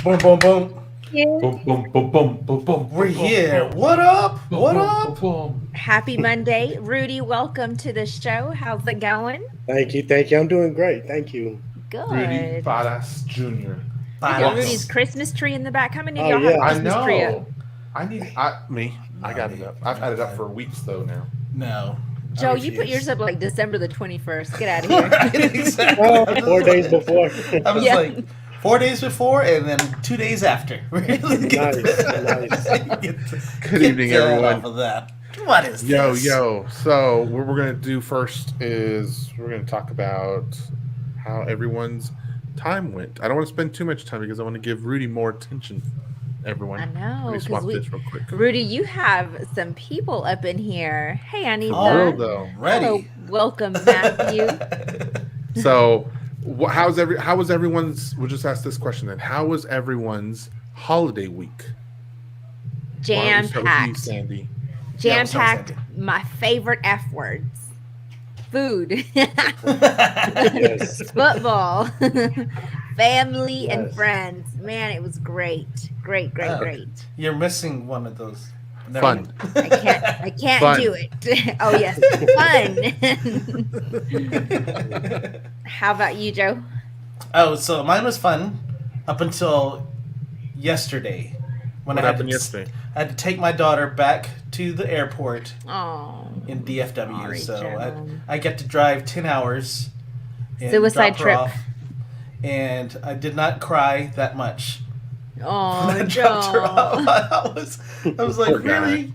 Boom, boom, boom. Boom, boom, boom, boom, boom, boom. We're here. What up? What up? Happy Monday. Rudy, welcome to the show. How's it going? Thank you. Thank you. I'm doing great. Thank you. Rudy Good. Parras Jr. Look at Welcome. Rudy's Christmas tree in the back. How many of Oh, y'all have a yeah. I Christmas tree up? know. I got it up. I've had it up for weeks though now. No. Joe, you put yours up like December the 21st. Get out of here. Right, exactly. Oh, 4 days before. I was Yeah. like 4 days before and then 2 days after. Really Nice, Good evening, everyone. Off of that. What is Yo, this? yo. So what we're gonna do first is we're gonna talk about how everyone's time went. I don't want to spend too much time because I want to give Rudy more attention. Everyone, I know, Let me swap 'cause this real quick. Rudy, you have some people up in here. Hey, Anita. Oh, though. Ready. Hello. Welcome, Matthew. So, how was everyone's? We'll just ask this question then. How was everyone's holiday week? Why don't we start with you, Jam-packed. Sandy. Jam-packed. My favorite F words. Food. Yes. Football. Family and Yes. friends. Man, it was great. Great. Oh. Great. You're missing one of those. Never Fun. mind. I can't Fun. do it. Oh yes. Fun. How about you, Joe? Oh, so mine was fun up until yesterday when What I had happened to, yesterday? I had to take my daughter back to the airport Oh. in DFW. Sorry, So Joe. I get to drive 10 hours. And Suicide drop her trip. off, and I did not cry that much. Oh, When I dropped her off, Joe. I was like, Poor guy. really?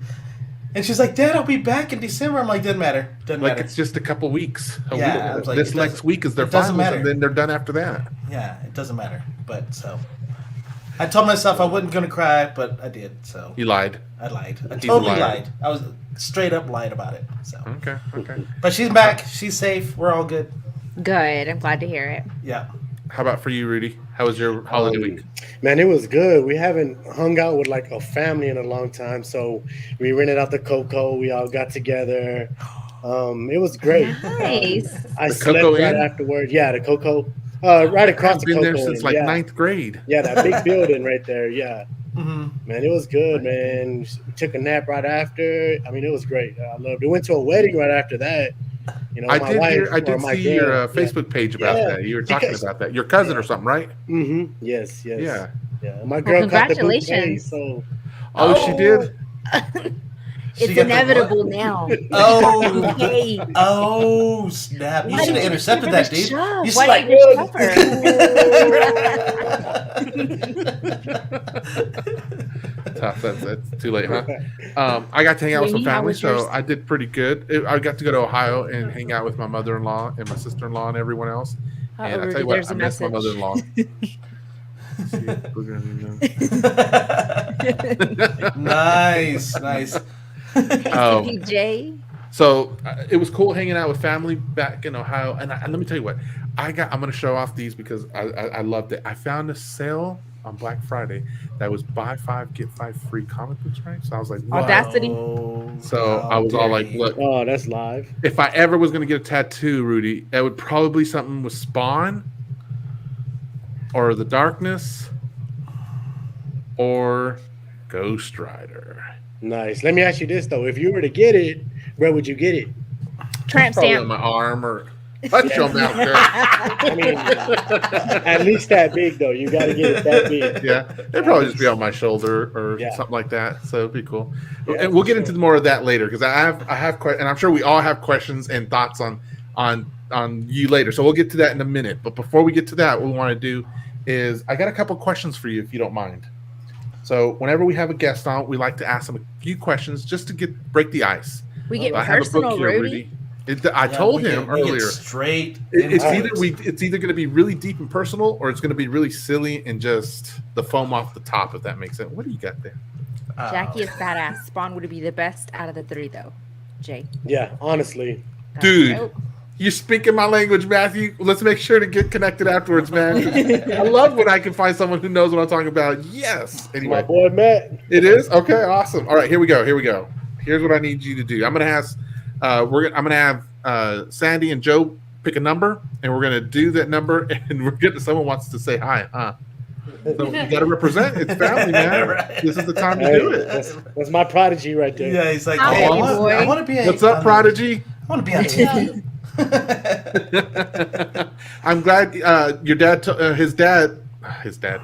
And she's like, Dad, I'll be back in December. I'm like, doesn't matter. Doesn't Like matter. it's just a couple weeks. Yeah, I was like, this it next doesn't- week is their it doesn't finals, matter. and then they're done after that. Yeah, it doesn't matter. But so I told myself I wasn't going to cry, but I did. So You lied. I lied. I He's a totally liar. lied. I was straight up lied about it. So, Okay. but she's back. She's safe. We're all good. Good. I'm glad to hear it. Yeah. How about for you, Rudy? How was your holiday week? Man, it was good. We haven't hung out with like a family in a long time. So we rented out the Coco. We all got together. It was great. Nice. I The slept Coco right Inn? after Yeah, the Coco. Right across I've the been Coco there since Inn, like yeah. ninth grade. Yeah, that big building right there. Yeah. hmm Man, it was good, man. We took a nap right after. I mean, it was great. I loved it. Went to a wedding right after that. You know, I my did wife hear. I or did my see girl. your Yeah. Facebook page about Yeah, that. You were talking because- about that. Your cousin or something, right? Mm-hmm. Yes. Yeah. Yeah. My girl caught the bouquet, congratulations. so Oh, she did. It's She got the inevitable what? now. Oh. Okay. Oh, snap. You Why should have didn't you intercepted give her that, the dude. shove? You should Why like. didn't you shove her? Tough. That's too late, huh? I got to hang out with some Jamie, how family, was yours? so I did pretty good. I got to go to Ohio and hang out with my mother-in-law and my sister-in-law and everyone else. And I Rudy, tell you what, there's I a miss my message. mother-in-law. See, Nice. Oh. PJ. So it was cool hanging out with family back in Ohio. And let me tell you what, I'm going to show off these because I loved it. I found a sale on Black Friday that was buy 5 get 5 free comic books, right? So I was like, wow. Audacity. So I was all like, look, oh, that's live. if I ever was going to get a tattoo, Rudy, it would probably be something with Spawn or The Darkness or Ghost Rider. Nice. Let me ask you this though: if you were to get it, where would you get it? Tramp Probably on stamp. my arm or touch your mouth, girl. I mean, at least that big though. You got to get it that big. Yeah, it'd probably just be on my shoulder or Yeah. something like that. So it'd be cool. Yeah, And we'll get for into sure. more of that later because I have and I'm sure we all have questions and thoughts on you later. So we'll get to that in a minute. But before we get to that, what we want to do is I got a couple questions for you if you don't mind. So whenever we have a guest on, we like to ask them a few questions just to break the ice. We get I have a book personal, here, Rudy. I told him we get earlier. straight. It's into either it. it's either going to be really deep and personal, or it's going to be really silly and just the foam off the top. If that makes sense. What do you got there? Oh. Jackie is badass. Spawn would be the best out of the three, though. Jay. Yeah, honestly. That's Dude. dope. You're speaking my language, Matthew. Let's make sure to get connected afterwards, man. I love when I can find someone who knows what I'm talking about. Yes. My Anyway, boy Matt. it is okay. Awesome. All right, here we go. Here's what I need you to do. I'm gonna ask. I'm gonna have Sandy and Joe pick a number, and we're gonna do that number, and someone wants to say hi, huh? So you got to represent. It's family, man. Right. This is the time to Hey, do it. that's my prodigy right there. Yeah, he's like, How hey, many, boy? I want to be. What's up, Prodigy? I want to be on TV. I'm glad your dad, his dad.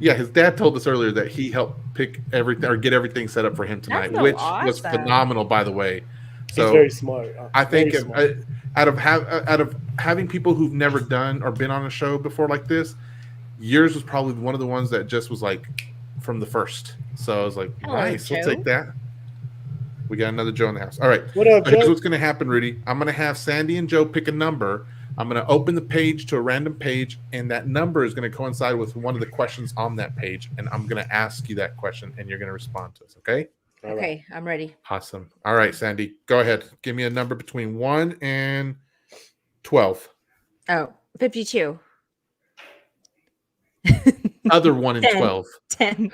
Yeah, his dad told us earlier that he helped pick everything or get everything set up for him tonight, so which was awesome. phenomenal, by the way. He's So very smart. I think Very smart. out of having people who've never done or been on a show before like this, yours was probably one of the ones that just was like from the first. So I was like, Hello, nice, we'll Joe. take that. We got another Joe in the house. All right. What up, Here's Joe? what's going to happen, Rudy. I'm going to have Sandy and Joe pick a number. I'm going to open the page to a random page, and that number is going to coincide with one of the questions on that page. And I'm going to ask you that question, and you're going to respond to us. Okay? All right. Okay, I'm ready. Awesome. All right, Sandy, go ahead. Give me a number between 1 and 12. Oh, 52. Other 1 and 10. 12. 10.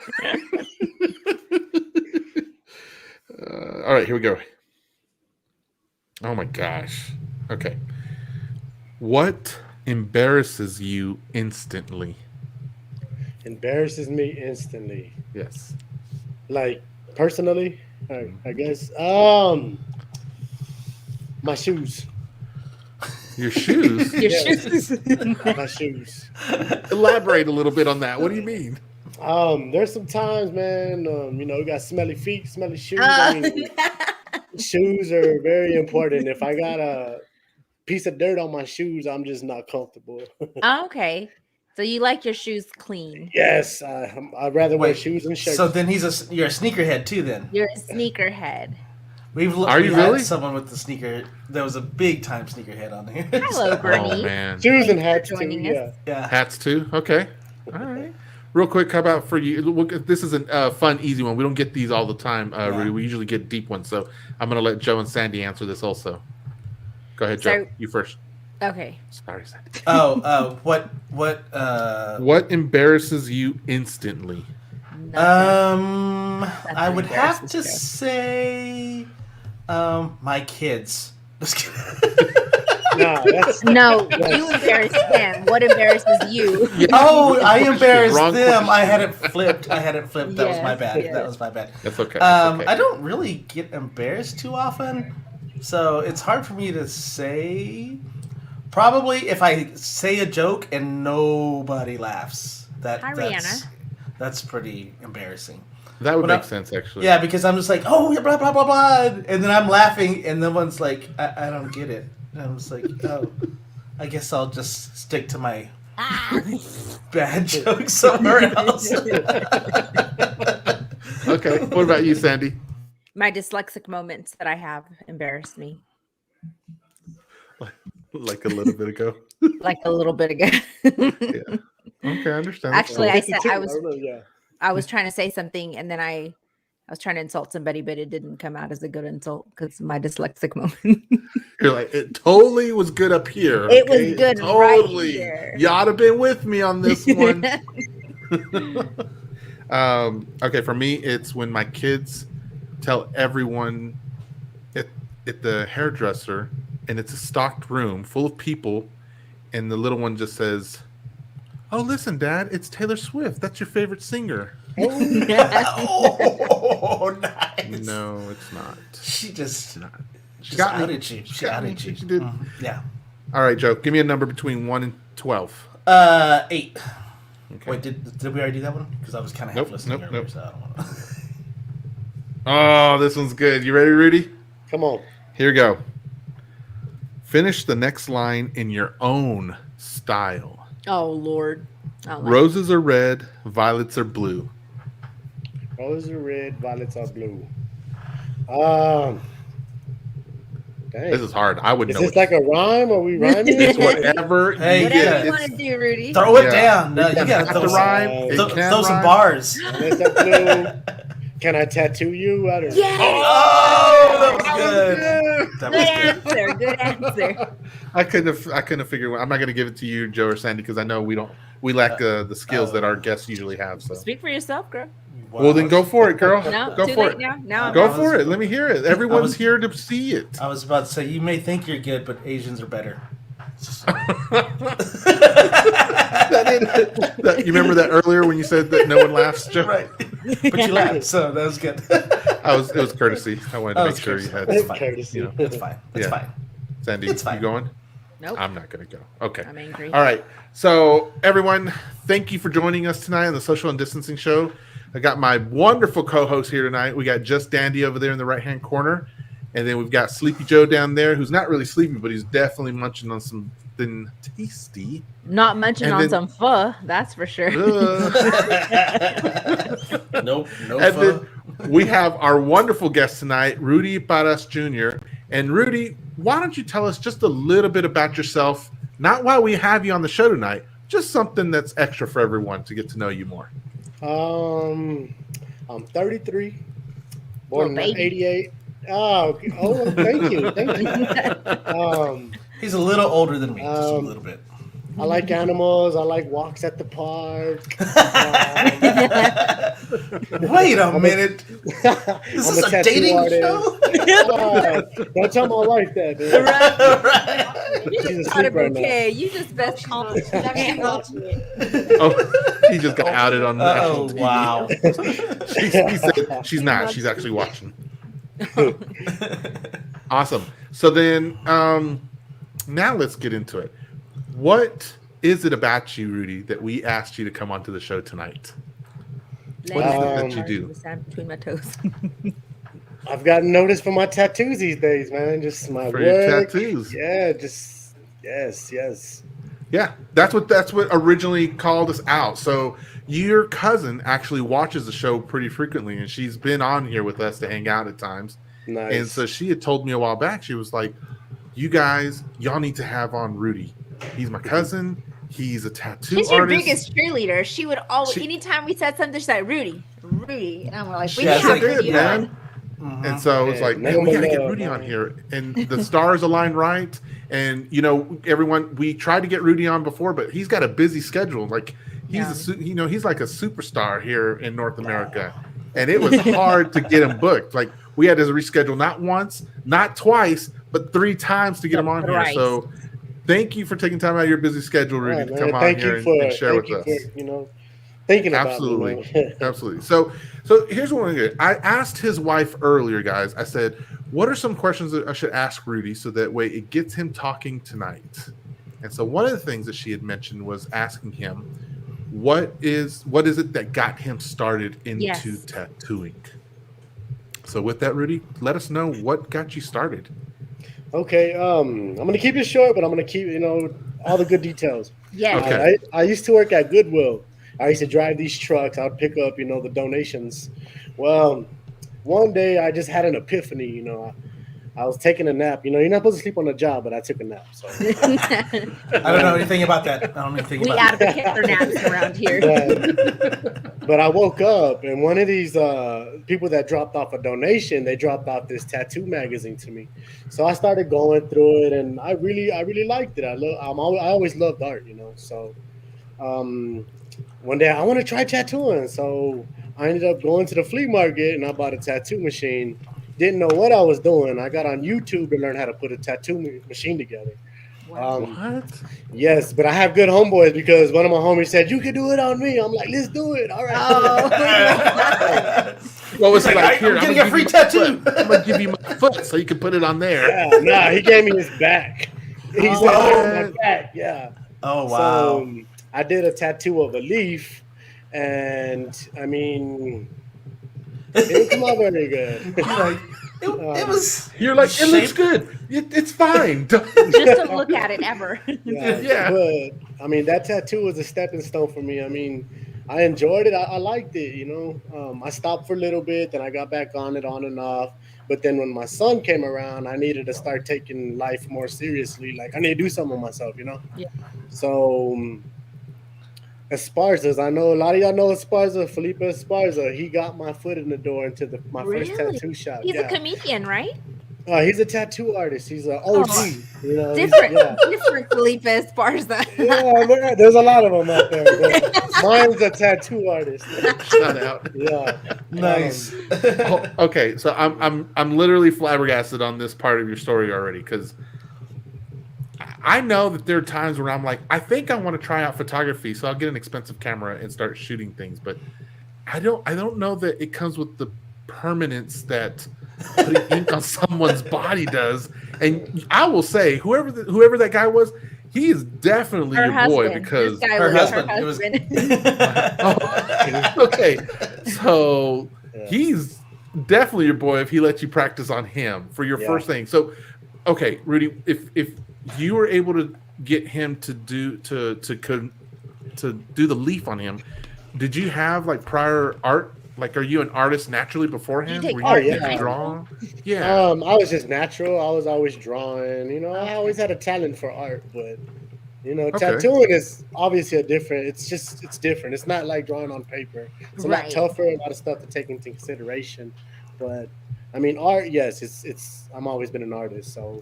All right, here we go. Oh my gosh. Okay. What embarrasses you instantly? Embarrasses me instantly. Yes. Like personally, I guess. My shoes. Your shoes? Your Yes. shoes. My shoes. Elaborate a little bit on that. What do you mean? There's some times, man. You got smelly feet, smelly shoes. I mean, shoes are very important. If I got a piece of dirt on my shoes, I'm just not comfortable. Okay. So you like your shoes clean. Yes, I'd rather wear shoes and shirts. So then you're a sneakerhead too. Then You're a sneakerhead. Are you we had really? someone with the sneaker. There was a big time sneakerhead on here. Hello, So- Bernie. Oh, man. shoes and Thanks hats for too. joining Yeah. us. Yeah. Hats too? Okay. All right. Real quick, how about for you? This is a fun, easy one. We don't get these all the time, Rudy. We usually get deep ones. So I'm going to let Joe and Sandy answer this also. Go ahead, Joe. So- You first. Okay. Sorry, Sandy. What? What embarrasses you instantly? Nothing. I would have to embarrasses say, my kids. Just kidding. Nah, that's No, you embarrass them. What embarrasses you? Oh, I Question, embarrassed wrong them. I question. had it flipped. That was my Yes, bad. yes. That was my bad. That's okay. That's okay. I don't really get embarrassed too often, so it's hard for me to say. Probably if I say a joke and nobody laughs, Hi, that's pretty embarrassing. That would But make sense, actually. Yeah, because I'm just like, oh, yeah, blah blah blah blah, and then I'm laughing, and no one's like, I don't get it. And I'm just like, oh, I guess I'll just stick to my bad jokes somewhere else. Okay. What about you, Sandy? My dyslexic moments that I have embarrassed me. Like a little bit ago. Like a little bit ago. Yeah. Okay, I understand. Actually, I said 52, I was don't know, yeah. I was trying to say something and then I was trying to insult somebody, but it didn't come out as a good insult because my dyslexic moment. You're like, it totally was good up here. It was good right Totally. here. You ought to have been with me on this one. Okay, for me, it's when my kids tell everyone at the hairdresser, and it's a stocked room full of people, and the little one just says, "Oh, listen, Dad, it's Taylor Swift. That's your favorite singer." Oh, nice. No, it's not. She just She got me. outed you. She got me. outed you. She did. Yeah. All right, Joe, give me a number between 1 and 12. 8. Okay. Wait, did we already do that one? Because I was kind of half listening earlier, nope. so I don't want to. Oh, this one's good. You ready, Rudy? Come on. Here we go. Finish the next line in your own style. Oh Lord. Oh, Roses are red, violets are blue. Roses are red, violets are blue. Dang. This is hard. I would Is know. this like a rhyme? Are we rhyming? It's whatever Hey, you whatever get. you It's- want to do, Rudy. Throw it Yeah. down. No, It you doesn't gotta have throw to some, rhyme. Th- It can throw some rhyme. bars. Violets are blue. Can I tattoo you? I don't know. Yeah. Oh, that was good. That was Good good. answer. Good answer. I couldn't figure. I'm not going to give it to you, Joe or Sandy, because I know we lack the skills that our guests usually have. So, Speak for yourself, girl. well, then go for it, girl. No, go too for late it. now. Now Go I was- for it. Let me hear it. Everyone's was- here to see it. I was about to say, you may think you're good, but Asians are better. You remember that earlier when you said that no one laughs, Joe? Right. But you laughed, so that was good. It was courtesy. I wanted to make sure you had. It's fine. Courtesy. You know. It's fine. It's Yeah. fine. Sandy, It's fine. you going? Nope. I'm not going to go. Okay. I'm angry. All right. So, everyone, thank you for joining us tonight on the Social and Distancing Show. I got my wonderful co-host here tonight. We got Just Dandy over there in the right-hand corner. And then we've got Sleepy Joe down there, who's not really sleepy, but he's definitely munching on something tasty. Not munching And on then- some pho, that's for sure. Nope. No And fun. then we have our wonderful guest tonight, Rudy Parras Jr. And Rudy, why don't you tell us just a little bit about yourself? Not why we have you on the show tonight, just something that's extra for everyone to get to know you more. I'm 33, born in baby. 88. Oh, thank you. He's a little older than me, just a Um, little bit. I like animals. I like walks at the park. Wait a minute. Is I'm this a a tattoo dating artist. show? Don't tell my wife that, man. Right. You She's just got asleep it right now. okay. You just best call it. Oh, he just got outed on national Oh, TV. wow. He said she's not. She's actually watching. Awesome. So then, now let's get into it. What is it about you, Rudy, that we asked you to come onto the show tonight? What is it that you do? The sand between my toes. I've gotten noticed for my tattoos these days, man. Just my For your work. tattoos. Yeah, just yes. Yeah, that's what originally called us out. So your cousin actually watches the show pretty frequently, and she's been on here with us to hang out at times. Nice. And so she had told me a while back, she was like, y'all need to have on Rudy. He's my cousin. He's a tattoo She's your artist. biggest cheerleader. She would always, She- anytime we said something, she's like, Rudy. And I'm like, we Yeah, can have I did, Rudy man. on. Mhm. And so it's Yeah, like, man, we number gotta get love, Rudy on man. here. And the stars align right. And everyone, we tried to get Rudy on before, but he's got a busy schedule. Like he's he's like a superstar here in North America. And it was hard to get him booked. Like we had to reschedule not once, not twice, but 3 times to get him on here. Thrice. So thank you for taking time out of your busy schedule, Rudy, Yeah, to man, come on thank here you and share with for, us. thinking about Absolutely. me, man. Absolutely. So here's what I'm gonna do. I asked his wife earlier, guys. I said, what are some questions that I should ask Rudy so that way it gets him talking tonight? And so one of the things that she had mentioned was asking him, what is it that got him started into tattooing? So with that, Rudy, let us know what got you started. Okay, I'm gonna keep it short, but I'm gonna keep all the good details. Yeah. Okay. I used to work at Goodwill. I used to drive these trucks. I'd pick up, the donations. Well, one day I just had an epiphany. I was taking a nap. You're not supposed to sleep on the job, but I took a nap. So I don't know anything about that. I don't know anything We about that. advocate for naps around here. but I woke up, and one of these people that dropped off a donation, they dropped off this tattoo magazine to me. So I started going through it, and I really liked it. I always loved art, So one day I want to try tattooing, so I ended up going to the flea market and I bought a tattoo machine. Didn't know what I was doing. I got on YouTube to learn how to put a tattoo machine together. What? Yes, but I have good homeboys because one of my homies said, "You can do it on me." I'm like, "Let's do it." All right. Oh, Well, it's like, here, I'm getting gonna a free give you my tattoo. foot. I'm gonna give you my foot so you can put it on there. Yeah, nah, he gave me his back. He said, "Oh, my back." Yeah. Oh, wow. So I did a tattoo of a leaf, and I mean, it didn't come out very good. Like, it was. You're like, it looks shaped- good. It's fine. just don't look at it ever. Yeah. But I mean, that tattoo was a stepping stone for me. I mean, I enjoyed it. I liked it. I stopped for a little bit, then I got back on it on and off. But then when my son came around, I needed to start taking life more seriously. Like I need to do something with myself, Yeah. So Esparza's, I know a lot of y'all know Esparza, Felipe Esparza. He got my foot in the door into my first Really? tattoo shop. He's yeah. a comedian, right? He's a tattoo artist. He's an OG. Oh. He's- Different Felipe Esparza. Yeah, there's a lot of them out there. But mine's a tattoo artist. Shout out. Yeah. Nice. Oh, okay, so I'm literally flabbergasted on this part of your story already because I know that there are times where I'm like, I think I want to try out photography, so I'll get an expensive camera and start shooting things. But I don't know that it comes with the permanence that putting ink on someone's body does. And I will say, whoever that guy was, he is definitely Her your boy husband. because This guy Her was husband. her It was. husband. okay. So Yeah. he's definitely your boy if he lets you practice on him for your Yeah. first thing. So okay, Rudy, if you were able to get him to do to do the leaf on him, did you have like prior art? Like, are you an artist naturally beforehand? take Were art you in high draw? Yeah. I was just natural. I was always drawing. You know, I always had a talent for art, but Okay. tattooing is obviously it's different. It's not like drawing on paper. It's a lot Right. tougher, a lot of stuff to take into consideration. But I mean, art, yes, it's. I'm always been an artist, so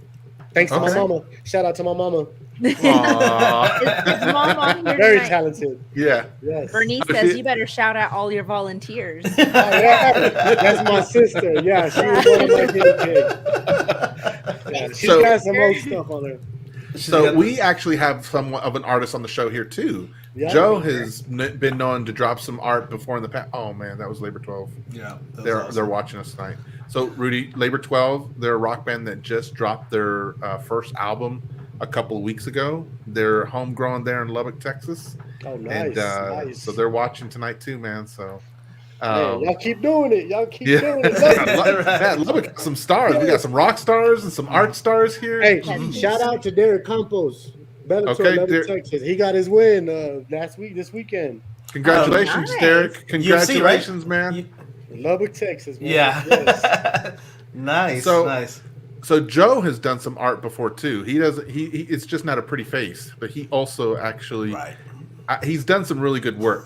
thanks to my Okay. mama. Shout out to my mama. Aw. Is mom on here Very tonight? talented. Yeah. Yes. Bernice Oh, says she- you better shout out all your volunteers. Oh, yeah, that's my sister. Yeah, she was one of my guinea pigs. Yeah, she's So- got some old stuff on her. So we actually have somewhat of an artist on the show here too. Yeah. Joe has been known to drop some art before in the past. Oh man, that was Labor 12. Yeah, that was They're awesome. watching us tonight. So Rudy, Labor 12, they're a rock band that just dropped their first album a couple of weeks ago. They're homegrown there in Lubbock, Texas, Oh, and nice, nice. so they're watching tonight too, man. So Hey, y'all keep doing it. Y'all keep yeah, doing it. Man, Lubbock got some stars. We got some rock stars and some art stars here. Hey, Mhm. shout out to Derek Campos, Bellator, Okay, Lubbock, Texas. He got his win this weekend. Congratulations, Oh, nice. Derek! Congratulations, man. You- Lubbock, Texas, man. yeah. Yes. Nice. So- nice. So Joe has done some art before too. He does. He it's just not a pretty face, but he also actually Right. he's done some really good work.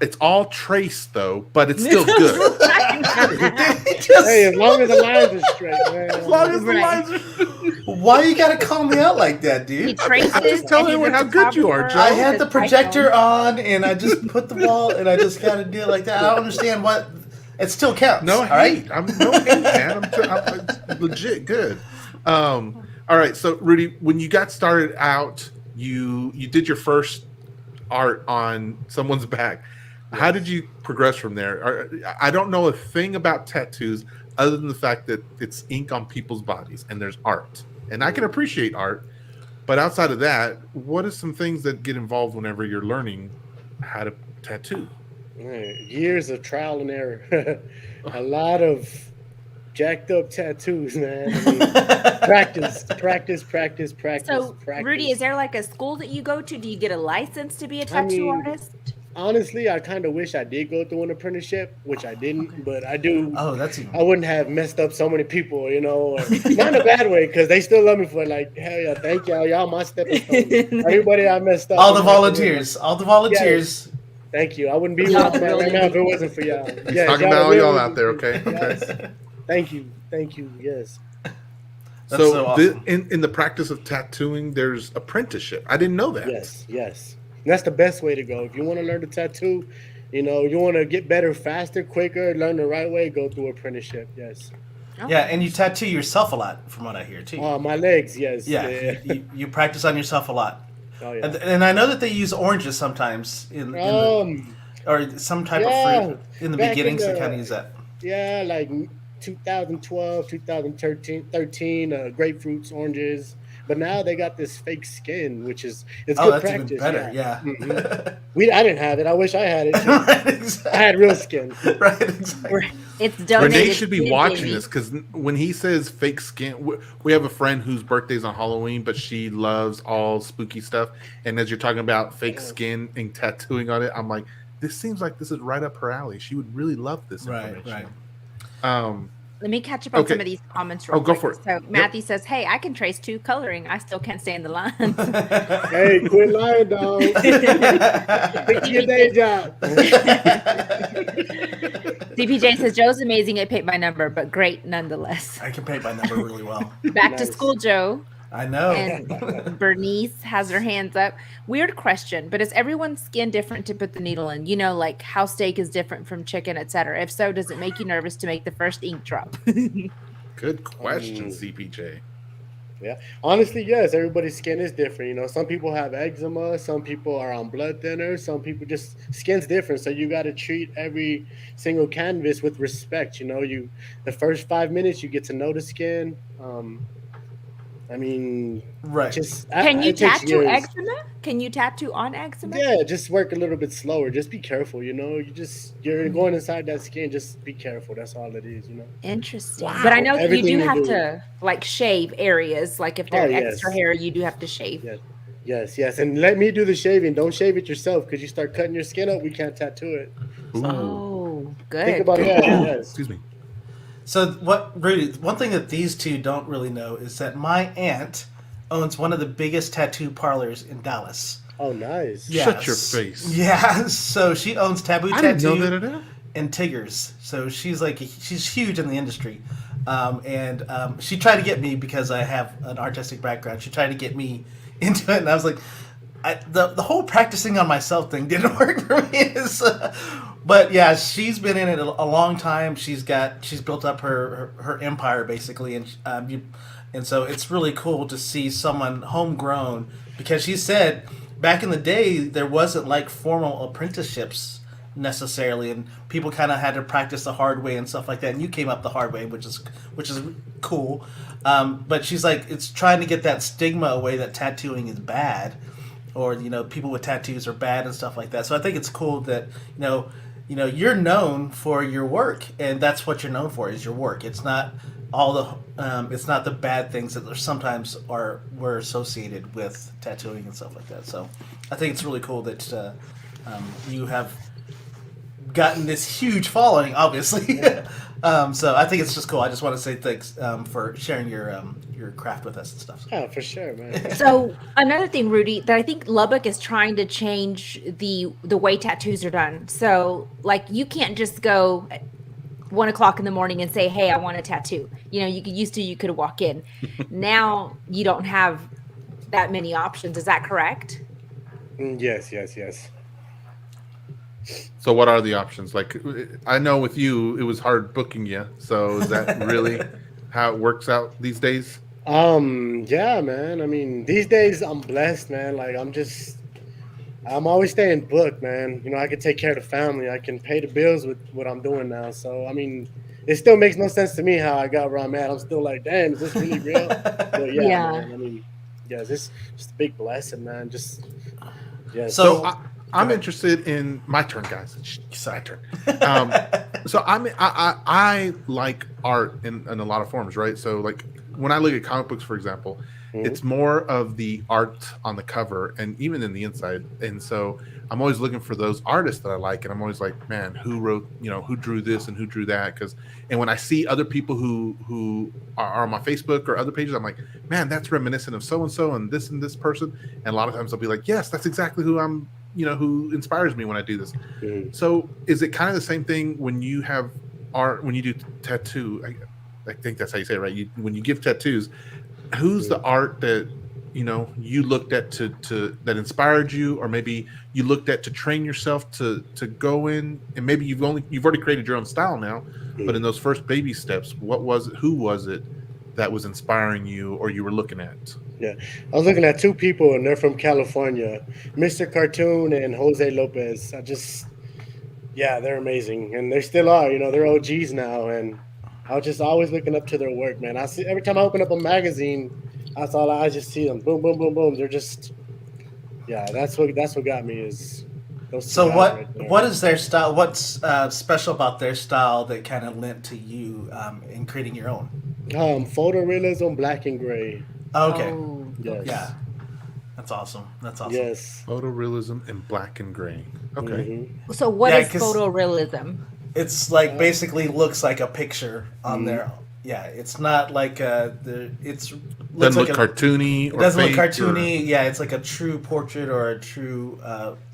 It's all trace though, but it's still good. Hey, as long as the lines are straight, man. As long as the Right. lines are. Why you gotta call me out like that, He dude? traces. I'm just telling and he's everyone a how good you are, photographer. Joe. I had the His iPhone. projector on, and I just put the wall, and I just gotta do it like that. I don't understand what. It still counts. No all right? hate. I'm no hate, man. I'm legit good. All right. So Rudy, when you got started out, you did your first art on someone's back. How did you progress from there? I don't know a thing about tattoos other than the fact that it's ink on people's bodies and there's art. And I can appreciate art, but outside of that, what are some things that get involved whenever you're learning how to tattoo? Years of trial and error. A lot of jacked up tattoos, man. I mean, practice. So, practice. Rudy, is there like a school that you go to? Do you get a license to be a tattoo mean, artist? Honestly, I kind of wish I did go through an apprenticeship, which I didn't, but I do. Oh, that's even. I wouldn't have messed up so many people, you know, or, not in a bad way, because they still love me for it. Like, hell yeah, thank y'all. Y'all my stepping stones. Everybody I messed up. All the volunteers. All the volunteers. Thank you. I wouldn't be where I'm at right now if it wasn't for y'all. He's Yes, talking y'all about all really y'all was- out there, okay? Yes. Thank you. Yes. That's so awesome. in the practice of tattooing, there's apprenticeship. I didn't know that. Yes. And that's the best way to go. If you want to learn to tattoo, you know, you want to get better faster, quicker, learn the right way, go through apprenticeship. Yes. Yeah, and you tattoo yourself a lot, from what I hear too. My legs, yes. Yeah, you practice on yourself a lot. Oh yeah. And I know that they use oranges sometimes in the, or some type of fruit in the back in beginnings. They the- kind of use that. Yeah, like 2012, 2013, grapefruits, oranges. But now they got this fake skin, which is it's Oh, good that's practice. even better. Yeah. Mhm. I didn't have it. I wish I had it. Right, exactly. I had real skin. Right, exactly. It's donated. Renee should be skin, watching baby. this because when he says fake skin, we have a friend whose birthday's on Halloween, but she loves all spooky stuff. And as you're talking about fake skin and tattooing on it, I'm like, this seems like this is right up her alley. She would really love this Right, information. right. Let me catch up on Okay. some of these comments real Oh, go quick. for it. So Matthew says, "Hey, I can trace two coloring. I still can't stay in the lines." Hey, quit lying, dog. Stick to your day job. DPJ says Joe's amazing at paint by number, but great nonetheless. I can paint by number really well. Back to Nice. school, Joe. I know. And Bernice has her hands up. Weird question, but is everyone's skin different to put the needle in? You know, like how steak is different from chicken, etc. If so, does it make you nervous to make the first ink drop? Good question, CPJ. Yeah. Honestly, yes. Everybody's skin is different. You know, some people have eczema. Some people are on blood thinners. Some people just skin's different. So you got to treat every single canvas with respect. You know, the first 5 minutes you get to know the skin. I mean, Right. just Can you it takes tattoo years. eczema? Can you tattoo on eczema? Yeah, just work a little bit slower. Just be careful. You know, you're going inside that skin. Just be careful. That's all it is. You know, Interesting. But I Wow. know that you everything do you have do. to like shave areas. Like if Oh they're extra yes. hair, you do have to shave. Yes, yes, yes. And let me do the shaving. Don't shave it yourself because you start cutting your skin up. We can't tattoo it. So Ooh. Oh, think good. about Good to that. know. Yes. Excuse me. So what, Rudy? One thing that these two don't really know is that my aunt owns one of the biggest tattoo parlors in Dallas. Oh, nice. Shut your Yes. face. Yeah. So she owns Taboo I didn't know Tattoo that at all. and Tigger's. So she's huge in the industry, and she tried to get me because I have an artistic background. She tried to get me into it, and I was like, the whole practicing on myself thing didn't work for me. But yeah, she's been in it a long time. She's built up her empire basically, and so it's really cool to see someone homegrown because she said back in the day there wasn't like formal apprenticeships necessarily, and people kind of had to practice the hard way and stuff like that. And you came up the hard way, which is cool. But she's like, it's trying to get that stigma away that tattooing is bad, or people with tattoos are bad and stuff like that. So I think it's cool that you're known for your work, and that's what you're known for is your work. It's not all it's not the bad things that sometimes were associated with tattooing and stuff like that. So I think it's really cool that you have gotten this huge following, obviously. So I think it's just cool. I just want to say thanks for sharing your craft with us and stuff. Oh, for sure, man. So another thing, Rudy, that I think Lubbock is trying to change the way tattoos are done. So like you can't just go at 1:00 in the morning and say, "Hey, I want a tattoo." You could walk in. Now you don't have that many options. Is that correct? Yes, yes, yes. So what are the options? Like, I know with you, it was hard booking you. So is that really how it works out these days? Yeah, man. I mean, these days I'm blessed, man. Like I'm always staying booked, man. You know, I can take care of the family. I can pay the bills with what I'm doing now. So I mean, it still makes no sense to me how I got where I'm at. I'm still like, damn, is this really real? But yeah, Yeah. man. I mean, yeah, this just a big blessing, man. Just yeah. So- I'm interested in my turn, guys. It's my turn. So I like art in a lot of forms, right? So like when I look at comic books, for example, it's more of the art on the cover and even in the inside. And so I'm always looking for those artists that I like, and I'm always like, man, who wrote, who drew this and who drew that? And when I see other people who are on my Facebook or other pages, I'm like, man, that's reminiscent of so and this person. And a lot of times I'll be like, yes, that's exactly who I'm. Who inspires me when I do this. So is it kind of the same thing when you have art, when you do tattoo? I think that's how you say it, right? When you give tattoos, who's the art that you looked at to that inspired you, or maybe you looked at to train yourself to go in, and maybe you've already created your own style now, but in those first baby steps, who was it that was inspiring you or you were looking at? Yeah, I was looking at two people, and they're from California, Mr. Cartoon and Jose Lopez. They're amazing, and they still are. They're OGs now, and I was just always looking up to their work, man. I see every time I open up a magazine, that's all I just see them. Boom, boom, boom, boom. They're just, that's what got me is those. So two guys what right there. what is their style? What's special about their style that kind of lent to you in creating your own? Photorealism, black and gray. Okay. Oh, Yes. Yeah. That's awesome. That's awesome. Yes. Photorealism in black and gray. Okay. So what Yeah, is 'cause- photorealism? It's like basically looks like a picture on there. Yeah, it's not like it's looks Doesn't like look cartoony. It doesn't look fake cartoony. Yeah, it's like a true portrait or a true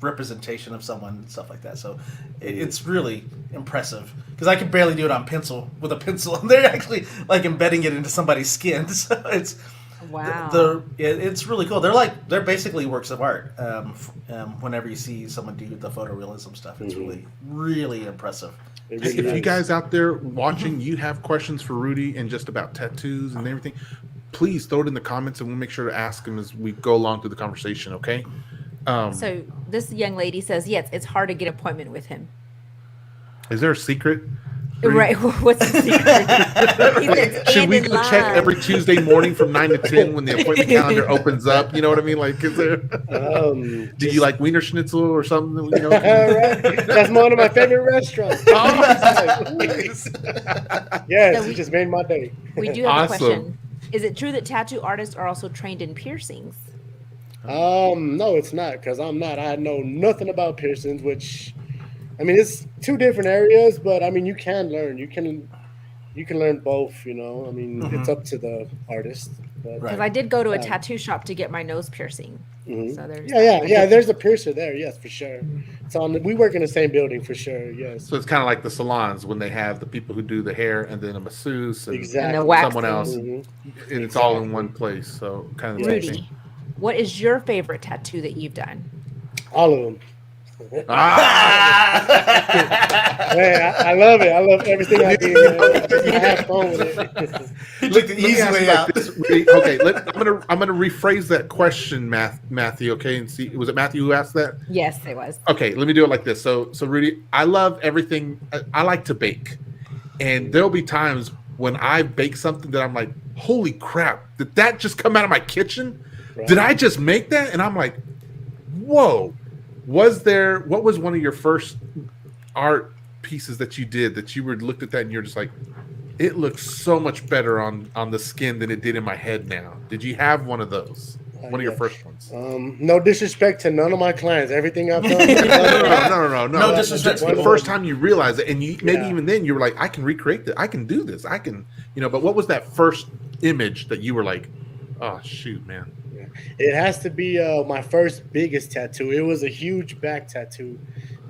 representation of someone and stuff like that. So it's really impressive because I can barely do it on pencil with a pencil. They're actually like embedding it into somebody's skin. So it's Wow. it's really cool. They're basically works of art. Whenever you see someone do the photorealism stuff, it's really impressive. It If really you is. guys out there watching, you have questions for Rudy and just about tattoos and everything, please throw it in the comments, and we'll make sure to ask him as we go along through the conversation. Okay. So this young lady says, yes, it's hard to get an appointment with him. Is there a secret? Right. What's the secret? Should we go check every Tuesday morning from 9 to 10 when the appointment calendar opens up? You know what I mean? Like, is there? Do you like Wiener Schnitzel or something? You know? Right. That's one of my favorite restaurants. Yes, So it just made my day. We do have a Awesome. question. Is it true that tattoo artists are also trained in piercings? No, it's not, because I'm not. I know nothing about piercings, which, I mean, it's two different areas, but I mean, you can learn. You can learn both. You know, I mean, it's up to the artist. But, Because I did go to a tattoo shop to get my nose piercing. Mhm. So there's Yeah. There's a piercer there. Yes, for sure. It's on. We work in the same building for sure. Yes. So it's kind of like the salons when they have the people who do the hair and then a masseuse and Exactly. And the wax someone else, Mhm. and it's all in one place. So kind of the same thing. Rudy, what is your favorite tattoo that you've done? All of them. Ah! Man, I love it. I love everything I do. Man. I have fun with it. He took the Let me easy ask way you like out. this, Rudy. Okay, I'm gonna rephrase that question, Matthew. Okay, and see, was it Matthew who asked that? Yes, it was. Okay, let me do it like this. So Rudy, I love everything. I like to bake, and there'll be times when I bake something that I'm like, holy crap, did that just come out of my kitchen? Right. Did I just make that? And I'm like, whoa. What was one of your first art pieces that you did that you looked at that and you're just like, it looks so much better on the skin than it did in my head now? Did you have one of those? One of your first ones? No disrespect to none of my clients. Everything I've done. No. No disrespect. The first time you realized it, and you maybe Yeah. even then you were like, I can recreate that. I can do this. I can, but what was that first image that you were like, oh shoot, man? It has to be my first biggest tattoo. It was a huge back tattoo.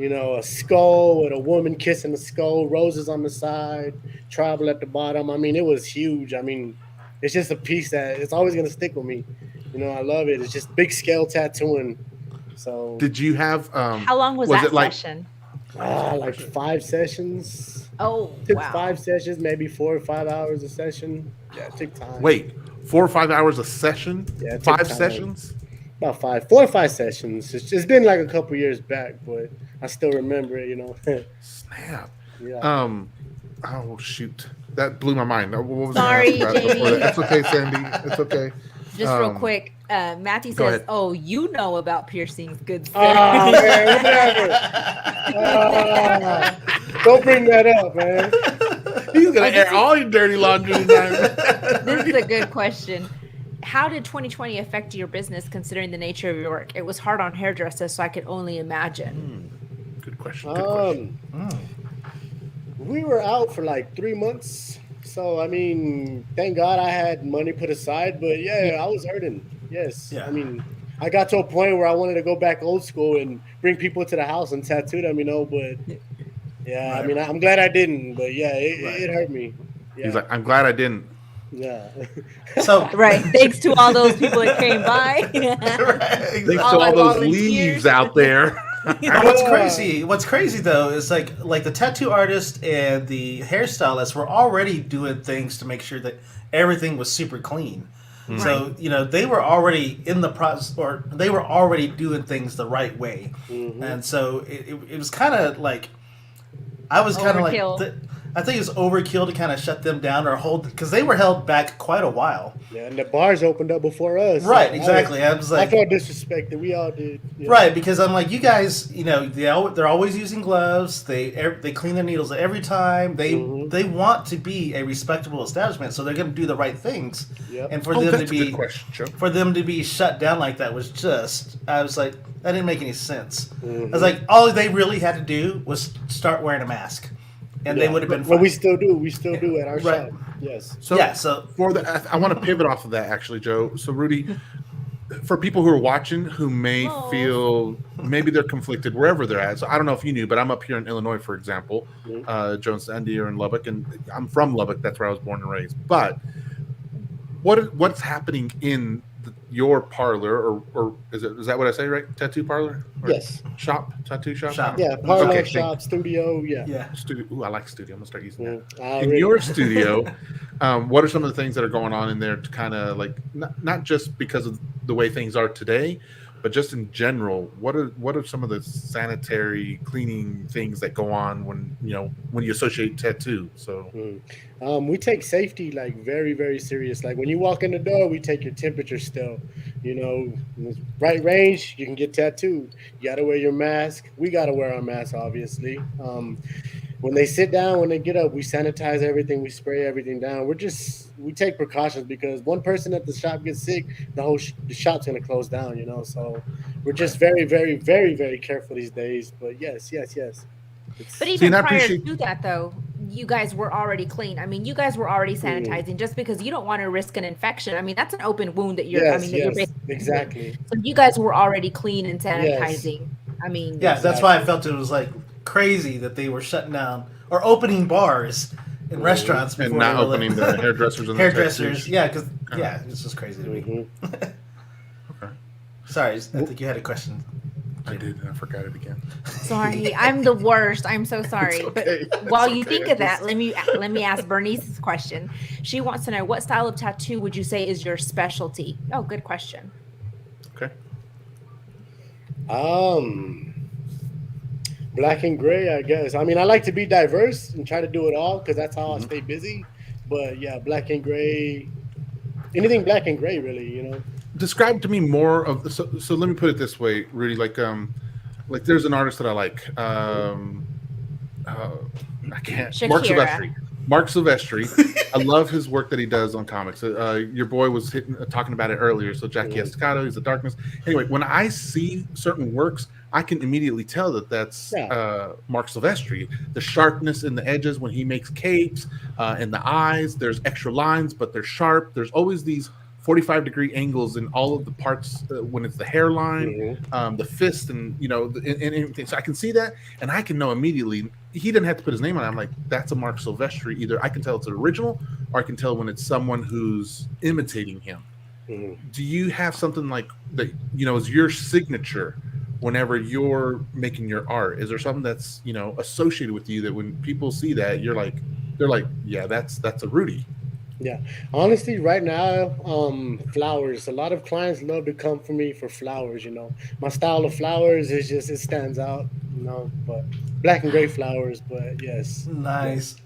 A skull with a woman kissing the skull, roses on the side, tribal at the bottom. I mean, it was huge. I mean, it's just a piece that it's always going to stick with me. I love it. It's just big scale tattooing. So Did you have How long was that it like session? like 5 sessions. Oh, Took wow. 5 sessions, maybe 4 or 5 hours a session. Yeah, it took time. wait 4 or 5 hours a session? Yeah, it took 5 time. sessions? About 4 or 5 sessions. It's been like a couple years back, but I still remember it. Snap. Yeah. Oh shoot, that blew my mind. What was Sorry, I gonna ask about before Jamie. that? It's okay, Sandy. It's okay. Just real quick, Matthew go says, ahead. "Oh, you know about piercings, good sir." Oh, man, whatever. Don't bring that up, man. He's gonna air all your dirty laundry tonight. This is a good question. How did 2020 affect your business considering the nature of your work? It was hard on hairdressers, so I could only imagine. Good question. Good question. We were out for like 3 months. So, I mean, thank God I had money put aside. But, yeah, I was hurting. Yes. Yeah. I mean, I got to a point where I wanted to go back old school and bring people to the house and tattoo them, But, yeah, Right. I mean, I'm glad I didn't. But, yeah, Right. it hurt me. Yeah. He's like, I'm glad I didn't. Yeah. So Right. Thanks to all those people that came by. Thanks to All my all those volunteers. leaves out there. But what's crazy though is like the tattoo artist and the hairstylist were already doing things to make sure that everything was super clean. So they were already in the process, or they were already doing things the right way, and so it was kind of like I was kind of like Overkill. I think it was overkill to kind of shut them down or hold, because they were held back quite a while. Yeah, and the bars opened up before us. Right, So exactly. I was I like, felt disrespected. We all did. Yeah. right, because I'm like, you guys, they're always using gloves. They clean their needles every time. They want to be a respectable establishment, so they're going to do the right things. Yep. And for Oh, them that's to a be good question, Joe. for them to be shut down like that was just, I was like, that didn't make any sense. I was like, all they really had to do was start wearing a mask, and they would have been fine. Well, we still do. We still do at our Right. shop. Yes. So, for I want to pivot off of that actually, Joe. So Rudy, for people who are watching who may feel maybe they're conflicted wherever they're at. So I don't know if you knew, but I'm up here in Illinois, for example. Joe and Sandy are in Lubbock, and I'm from Lubbock. That's where I was born and raised. But what's happening in your parlor, or is that what I say, right? Tattoo parlor? Or Yes. Shop? Tattoo shop? Shop. Yeah. Parlor, Okay, shop, studio. Yeah. Yeah. Studio. Ooh, I like studio. I'm gonna start using that. Already. In your studio, What are some of the things that are going on in there to kind of like not just because of the way things are today, but just in general? What are some of the sanitary cleaning things that go on when you associate tattoo? So We take safety like very, very serious. Like when you walk in the door, we take your temperature still. You know, right range, you can get tattooed. You got to wear your mask. We got to wear our mask, obviously. When they sit down, when they get up, we sanitize everything. We spray everything down. We take precautions because one person at the shop gets sick, the shop's gonna close down. You know, so we're just very, very, very, very careful these days. But yes, yes, yes. But It's even I prior appreciate. to that, though, you guys were already clean. I mean, you guys were already mm, sanitizing just because you don't want to risk an infection. I mean, that's an open wound that yes, you're yes, basically doing. exactly. So you guys were already clean and Yes, sanitizing. I mean, Yeah, that's why I exactly. felt it was like crazy that they were shutting down or opening bars and hmm restaurants And before they not were opening the hairdressers and the hairdressers. tattoos. Yeah, because Uh, it's just crazy to me. hmm okay, Sorry, I think you had a question. I did, and I forgot it again. sorry, I'm the worst. I'm so sorry. Okay. But while It's you okay. think of that, let me ask Bernice's question. She wants to know, what style of tattoo would you say is your specialty? Oh, good question. Okay. Um, Black and gray, I guess. I mean, I like to be diverse and try to do it all because that's how I Mhm. stay busy. But yeah, black and gray, anything black and gray, really. You know. Describe to me more of so let me put it this way, Rudy. Like there's an artist that I like. Uh, I can't. Mark Shakira. Silvestri. Mark Silvestri. I love his work that he does on comics. Your boy was talking about it earlier. So Jackie Mhm. Estacado, he's the darkness. Anyway, when I see certain works, I can immediately tell that that's Yeah. Mark Silvestri. The sharpness in the edges when he makes capes, and the eyes. There's extra lines, but they're sharp. There's always these 45-degree angles in all of the parts when it's the hairline, hmm the fist, and and everything. So I can see that, and I can know immediately. He didn't have to put his name on it. I'm like, that's a Mark Silvestri. Either I can tell it's an original, or I can tell when it's someone who's imitating him. hmm Do you have something like that? Is your signature whenever you're making your art? Is there something that's associated with you that when people see that, they're like, yeah, that's a Rudy. Yeah. Honestly, right now, flowers. A lot of clients love to come for me for flowers. You know, my style of flowers is just it stands out. You know, but black and gray flowers. But yes, yes. Nice.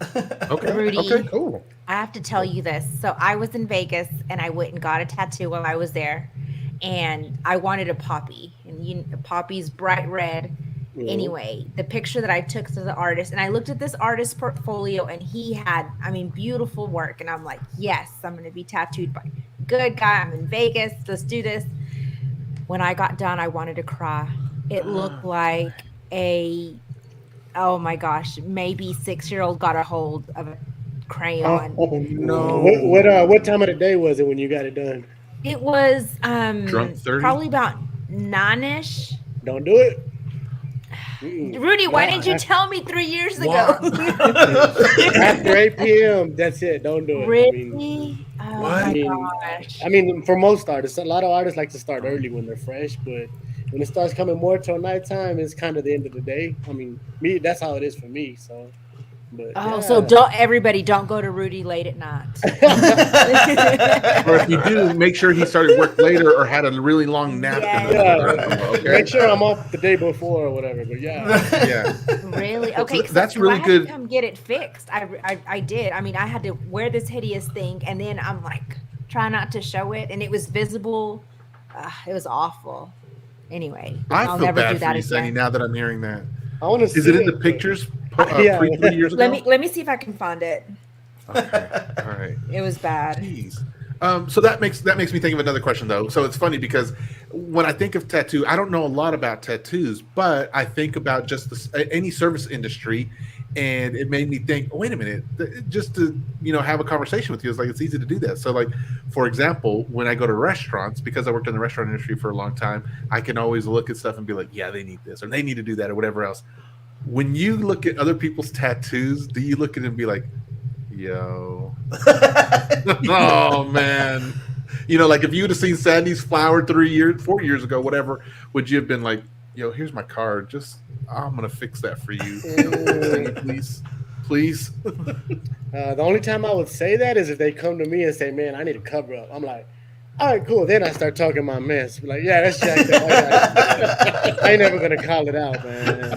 Okay, okay, Rudy, cool. I have to tell you this. So I was in Vegas and I went and got a tattoo while I was there, and I wanted a poppy, and poppy's bright red. hmm Anyway, the picture that I took to the artist, and I looked at this artist's portfolio, and he had, I mean, beautiful work, and I'm like, yes, I'm going to be tattooed by a good guy. I'm in Vegas. Let's do this. When I got done, I wanted to cry. It looked like a, oh my gosh, maybe 6-year old got a hold of a crayon. Oh What no. time of the day was it when you got it done? It was Drunk 30? probably about 9ish. Don't do it. Mm-mm. Rudy, why Not didn't you after, tell me 3 years ago? What? after 8 p.m. That's it. Don't do it. Really? Oh I my What? mean, gosh. I mean, for most artists, a lot of artists like to start early when they're fresh, but when it starts coming more till nighttime, it's kind of the end of the day. I mean, me, that's how it is for me. So, but Oh, so yeah, don't go to Rudy late at night. Or if you do, make sure he started work later or had a really long nap in the Yes. middle of yeah. that combo. Make Okay. sure I'm off the day before or whatever. But yeah, Yeah. Really? So Okay, that's because I really had to good. come get it fixed. I did. I mean, I had to wear this hideous thing, and then I'm like, try not to show it, and it was visible. It was awful. Anyway, I I'll feel never do bad for that you, Sunny, again. now that I'm hearing that. I want to Is see it in the it, but pictures yeah, pre 3 years Let ago? me see if I can find it. Okay. All right. It was bad. Jeez. So that makes me think of another question though. So it's funny because when I think of tattoo, I don't know a lot about tattoos, but I think about just any service industry, and it made me think. Oh, wait a minute, just to have a conversation with you is like it's easy to do that. So like, for example, when I go to restaurants, because I worked in the restaurant industry for a long time, I can always look at stuff and be like, yeah, they need this or they need to do that or whatever else. When you look at other people's tattoos, do you look at it and be like, yo, oh man, like if you would have seen Sandy's flower 4 years ago, whatever, would you have been like, yo, here's my card, just I'm gonna fix that for you, can you mm, please? please. The only time I would say that is if they come to me and say, "Man, I need a cover up." I'm like, "All right, cool." Then I start talking my mess. Be like, "Yeah, that's jacked up. I ain't never gonna call it out, man."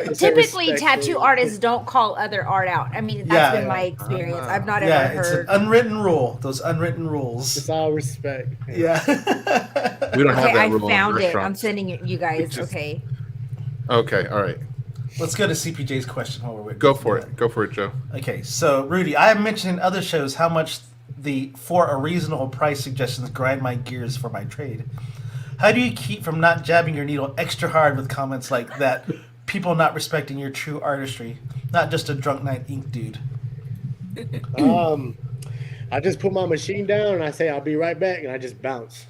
It's a Typically, respect tattoo thing. artists don't call other art out. I mean, that's been my experience. I've not Yeah, ever it's an heard. unwritten rule. Those unwritten It's rules. all respect. Yeah. We don't have Okay, that I rule in found it. I'm restaurants. sending you guys. Just- Okay. Okay, all right. Let's go to CPJ's question while we're waiting. Go for it. Go for it, Joe. Okay, so Rudy, I have mentioned in other shows how much the for a reasonable price suggestions grind my gears for my trade. How do you keep from not jabbing your needle extra hard with comments like that? People not respecting your true artistry, not just a drunk night ink dude. I just put my machine down and I say I'll be right back, and I just bounce.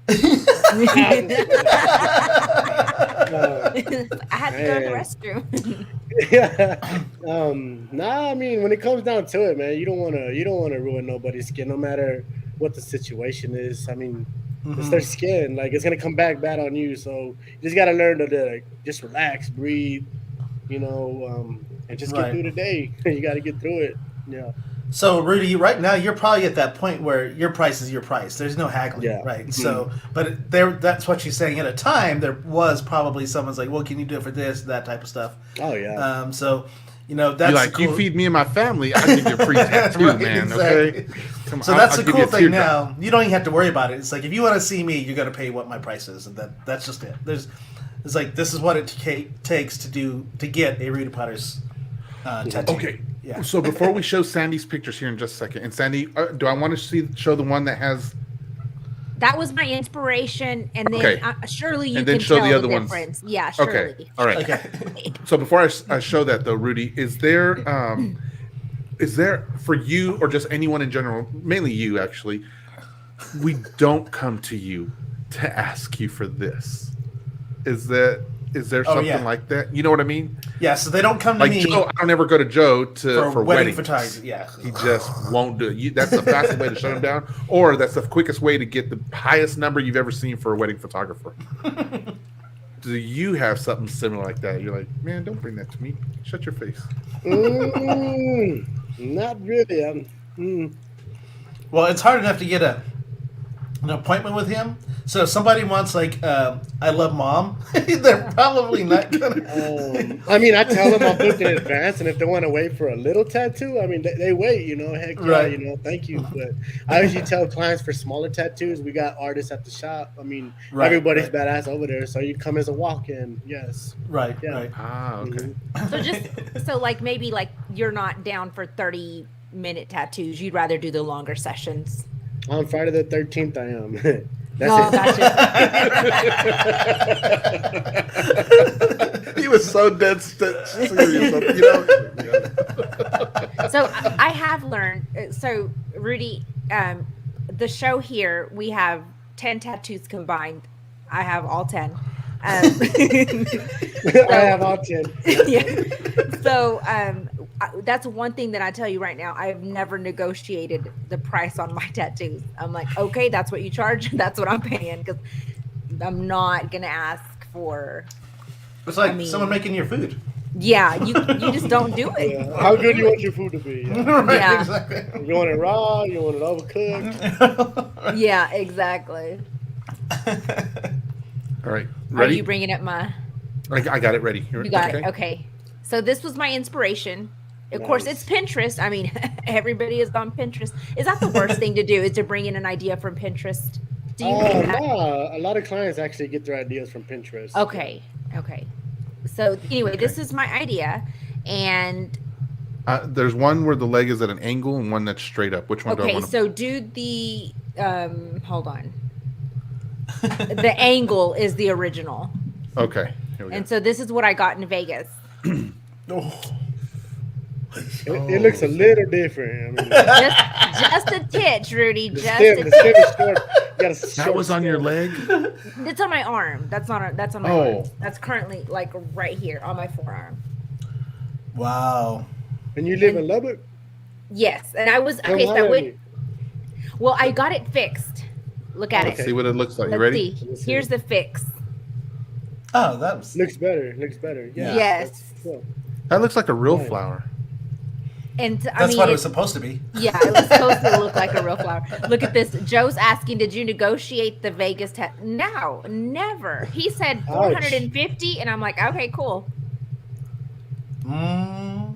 I had to go to the restroom. Yeah. Nah, I mean, when it comes down to it, man, you don't want to ruin nobody's skin, no matter what the situation is. I mean, it's their skin. Like, it's gonna come back bad on you. So you just gotta learn to like, just relax, breathe, and just get through the day. You got to get through it. Yeah. So Rudy, right now you're probably at that point where your price is your price. There's no haggling, Yeah. right? So, but that's what she's saying. At a time, there was probably someone's like, "Well, can you do it for this?" That type of stuff. Oh yeah. So, that's You're like, cool. you feed me and my family, I give you a free tattoo, Right, man. exactly. Okay. Come on, So that's I'll the give you cool a thing teardrop. now. You don't even have to worry about it. It's like if you want to see me, you're gonna pay what my price is, and that's just it. It's like this is what it takes to get a Rudy Potter's tattoo. Okay. Yeah. So before we show Sandy's pictures here in just a second, and Sandy, do I want to show the one that has? That was my inspiration, and then Okay. surely you And then can show tell the other ones. difference. Yeah, surely. Okay. All right. Okay. So before I show that though, Rudy, is there for you or just anyone in general, mainly you actually, we don't come to you to ask you for this. Is there something like that? You know what I mean? Yeah. So they don't come to Like me Joe, I don't ever go to Joe for wedding weddings. photography. Yeah. He just won't do it. That's the fastest way to shut him down, or that's the quickest way to get the highest number you've ever seen for a wedding photographer. Do you have something similar like that? You're like, man, don't bring that to me. Shut your face. Not really. Well, it's hard enough to get an appointment with him. So if somebody wants I love mom, they're probably not gonna. I mean, I tell them I'll book in advance, and if they want to wait for a little tattoo, I mean, they wait. Heck yeah, Right. Thank you. But I usually tell clients for smaller tattoos, we got artists at the shop. I mean, Right, everybody's right. badass over there, so you come as a walk-in. Yes. Right. Yeah. Right. Ah, okay. So maybe you're not down for 30-minute tattoos. You'd rather do the longer sessions. On Friday the 13th, I am. That's Oh, it. gotcha. He was so dead serious. So I have learned. So Rudy, the show here, we have 10 tattoos combined. I have all 10. I have all 10. Yeah. So that's one thing that I tell you right now. I've never negotiated the price on my tattoos. I'm like, okay, that's what you charge. That's what I'm paying, because I'm not gonna ask for. It's like someone making your food. Yeah, you just don't do it. Yeah. How good you want your food to be? Yeah. Right. Yeah. Exactly. You want it raw? You want it overcooked? Yeah, exactly. All right. Are Ready? you bringing up my? I got it ready. You got it. Okay. So this was my inspiration. Of course, it's Pinterest. I mean, everybody is on Pinterest. Is that the worst thing to do? Is to bring in an idea from Pinterest? Do you think that? No, a lot of clients actually get their ideas from Pinterest. Okay. So anyway, this is my idea, and There's one where the leg is at an angle and one that's straight up. Which one do I okay. want to? So do the hold on. The angle is the original, Okay. Here we go. and so this is what I got in Vegas. It looks a little different. I mean, Just a titch, Rudy. the Just stem a is short. You got a That short was on your stem. leg? It's on my arm. That's on my Oh. arm. That's currently right here on my forearm. Wow. And you live in Lubbock? Yes, and I was Come okay. So I on. went. Well, I got it fixed. Look at Okay. it. See what it looks like. You Let's ready? see. Let's see. Here's the fix. Oh, that was. Looks better. Yeah. Yes. That's cool. That looks like a real Right. flower. And I That's mean, what it was supposed to be. yeah, it was supposed to look like a real flower. Look at this. Joe's asking, did you negotiate the Vegas test? No, never. He said Ouch. 450, and I'm like, okay, cool. Mm.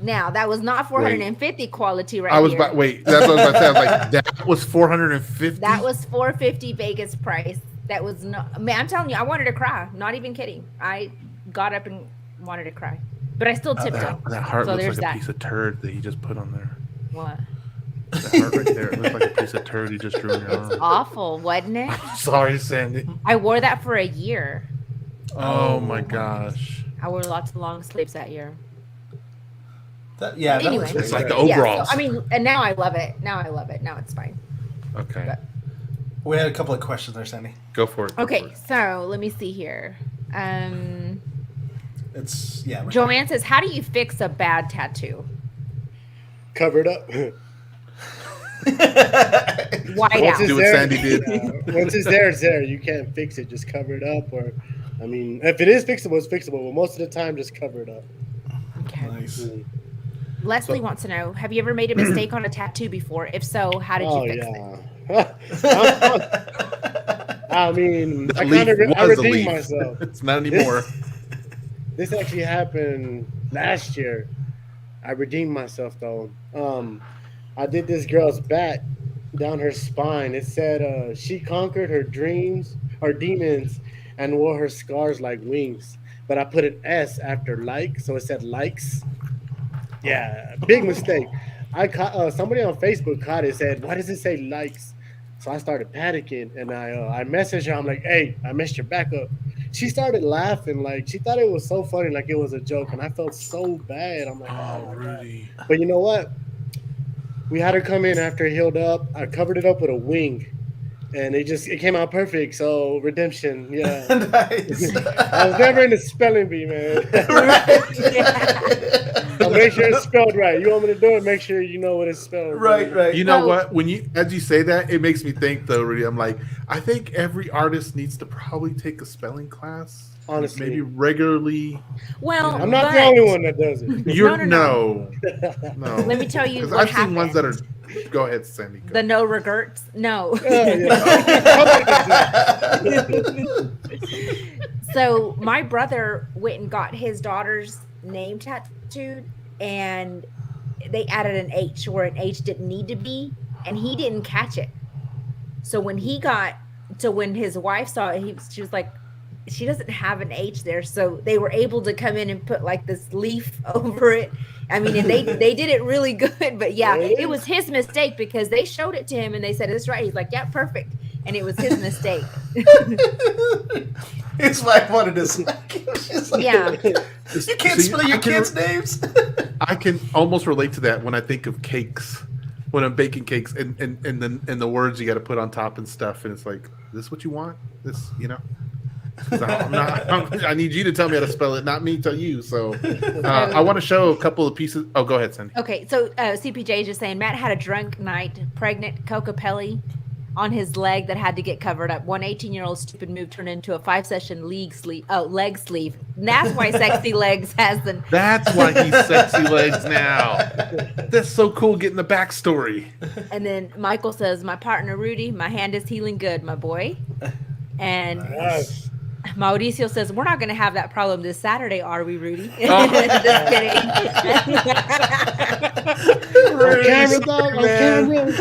Now that was not 450 quality right I was here. about wait. That's what I was about to say. I was like, that was 450. That was 450 Vegas price. That was not. Man, I'm telling you, I wanted to cry. Not even kidding. I got up and wanted to cry, but I still tipped him. That heart So looks there's like a that. piece of turd that he just put on there. What? That heart right there. It looks like a piece of turd he just drew in your arm. Awful, wasn't it? Sorry, Sandy. I wore that for a year. Oh my gosh. I wore lots of long sleeves that year. That Anyway. looks It's really like the great. overalls. So, I mean, and now I love it. Now it's fine. Okay. But- We had a couple of questions there, Sandy. Go for it. go Okay, for it. so let me see here. It's right Joanne says, "How do you fix a bad tattoo? Cover it up. White Once out." it's Do what there, Sandy did. Once it's there, it's there. You can't fix it. Just cover it up. Or, I mean, if it is fixable, it's fixable. But most of the time, just cover it up. Okay. Nice. Leslie wants to know: have you ever made a mistake on a tattoo before? If so, how did you fix it? I mean, The I leaf kind of was a redeemed leaf. myself. It's not anymore. This actually happened last year. I redeemed myself though. I did this girl's back down her spine. It said she conquered her dreams or demons and wore her scars like wings. But I put an S after like, so it said likes. Yeah, big mistake. I caught somebody on Facebook caught it. Said, "Why does it say likes?" So I started panicking, and I messaged her. I'm like, "Hey, I messed your back up." She started laughing, like she thought it was so funny, like it was a joke, and I felt so bad. I'm like, "Oh my God." Rudy. But you know what? We had her come in after it healed up. I covered it up with a wing, and it came out perfect. So redemption, yeah. Nice. I was never in the spelling bee, man. So make sure it's spelled right. You want me to do it? Make sure you know what it's spelled. Right. You know So- what? As you say that, it makes me think though, Rudy. I'm like, I think every artist needs to probably take a spelling class. Honestly. Maybe regularly. Well, I'm not the but only one that does it. You're No. no. Let me tell you 'Cause what I've seen ones that happened. are. Go ahead, Sandy. Go. The no regrets. No. So my brother went and got his daughter's name tattooed, and they added an H where an H didn't need to be, and he didn't catch it. So when his wife saw it, she was like, she doesn't have an H there. So they were able to come in and put like this leaf over it. I mean, and they did it really good. But yeah, it was his mistake because they showed it to him and they said, "It's right." He's like, "Yeah, perfect." And it was his mistake. His wife wanted to smack him. She's like, Yeah. You can't spell your kids' names. I can almost relate to that when I think of cakes. When I'm baking cakes and the words you got to put on top and stuff, and it's like, is this what you want? This, you know? I need you to tell me how to spell it, not me tell you. So I want to show a couple of pieces. Oh, go ahead, Sandy. Okay, so CPJ is just saying Matt had a drunk night, pregnant Cocapelli on his leg that had to get covered up. One 18-year-old stupid move turned into a 5-session leg sleeve. And that's why Sexy Legs has the. That's why he's Sexy Legs now. That's so cool getting the backstory. And then Michael says, "My partner Rudy, my hand is healing good, my boy." And Yes. Mauricio says, "We're not going to have that problem this Saturday, are we, Rudy?" Oh. Just kidding. On camera, dog. On camera.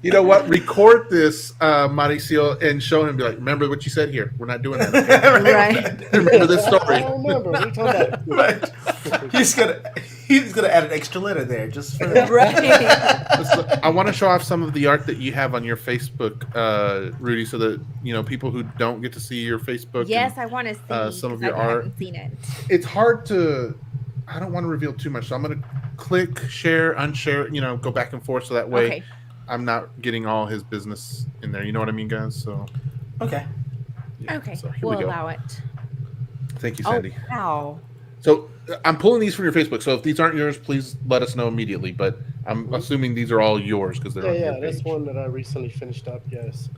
You know what? Record this, Mauricio, and show him. Be like, remember what you said here. We're not doing that. Okay? Right. Remember this I story. don't remember. What are you talking about? Right. He's gonna add an extra letter there just for Right. I want to show off some of the art that you have on your Facebook, Rudy, so that people who don't get to see your Facebook. Yes, and, I want to see some of 'cause your I art. haven't seen it. It's hard to. I don't want to reveal too much, so I'm going to click, share, unshare. Go back and forth, so that way Okay. I'm not getting all his business in there. You know what I mean, guys? So Okay. yeah, Okay, so here we'll we go. allow it. Thank you, Oh, Sandy. wow. So I'm pulling these from your Facebook. So if these aren't yours, please let us know immediately. But I'm assuming these are all yours because they're on your That's page. one that I recently finished up. Yes.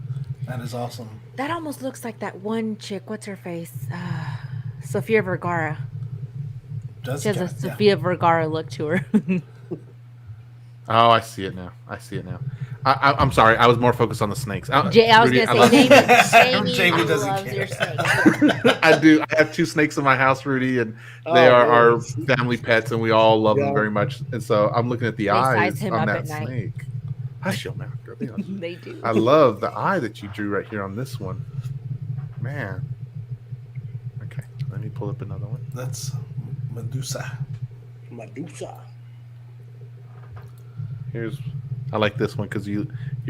That is awesome. That almost looks like that one chick. What's her face? Sofia Vergara. Does She has a count, yeah. Sofia Vergara look to her. Oh, I see it now. I'm sorry. I was more focused on the snakes. I was Rudy, gonna I love say snakes. Jamie doesn't loves care. your snakes. Yeah. I do. I have 2 snakes in my house, Rudy, and they Oh, are man. our family pets, and we all love them Yeah. very much. And so I'm looking at the They size eyes him on up that at night. snake. Hush your mouth, girl. They do. I love the eye that you drew right here on this one. Man. Okay, let me pull up another one. That's Medusa. Medusa. I like this one because you're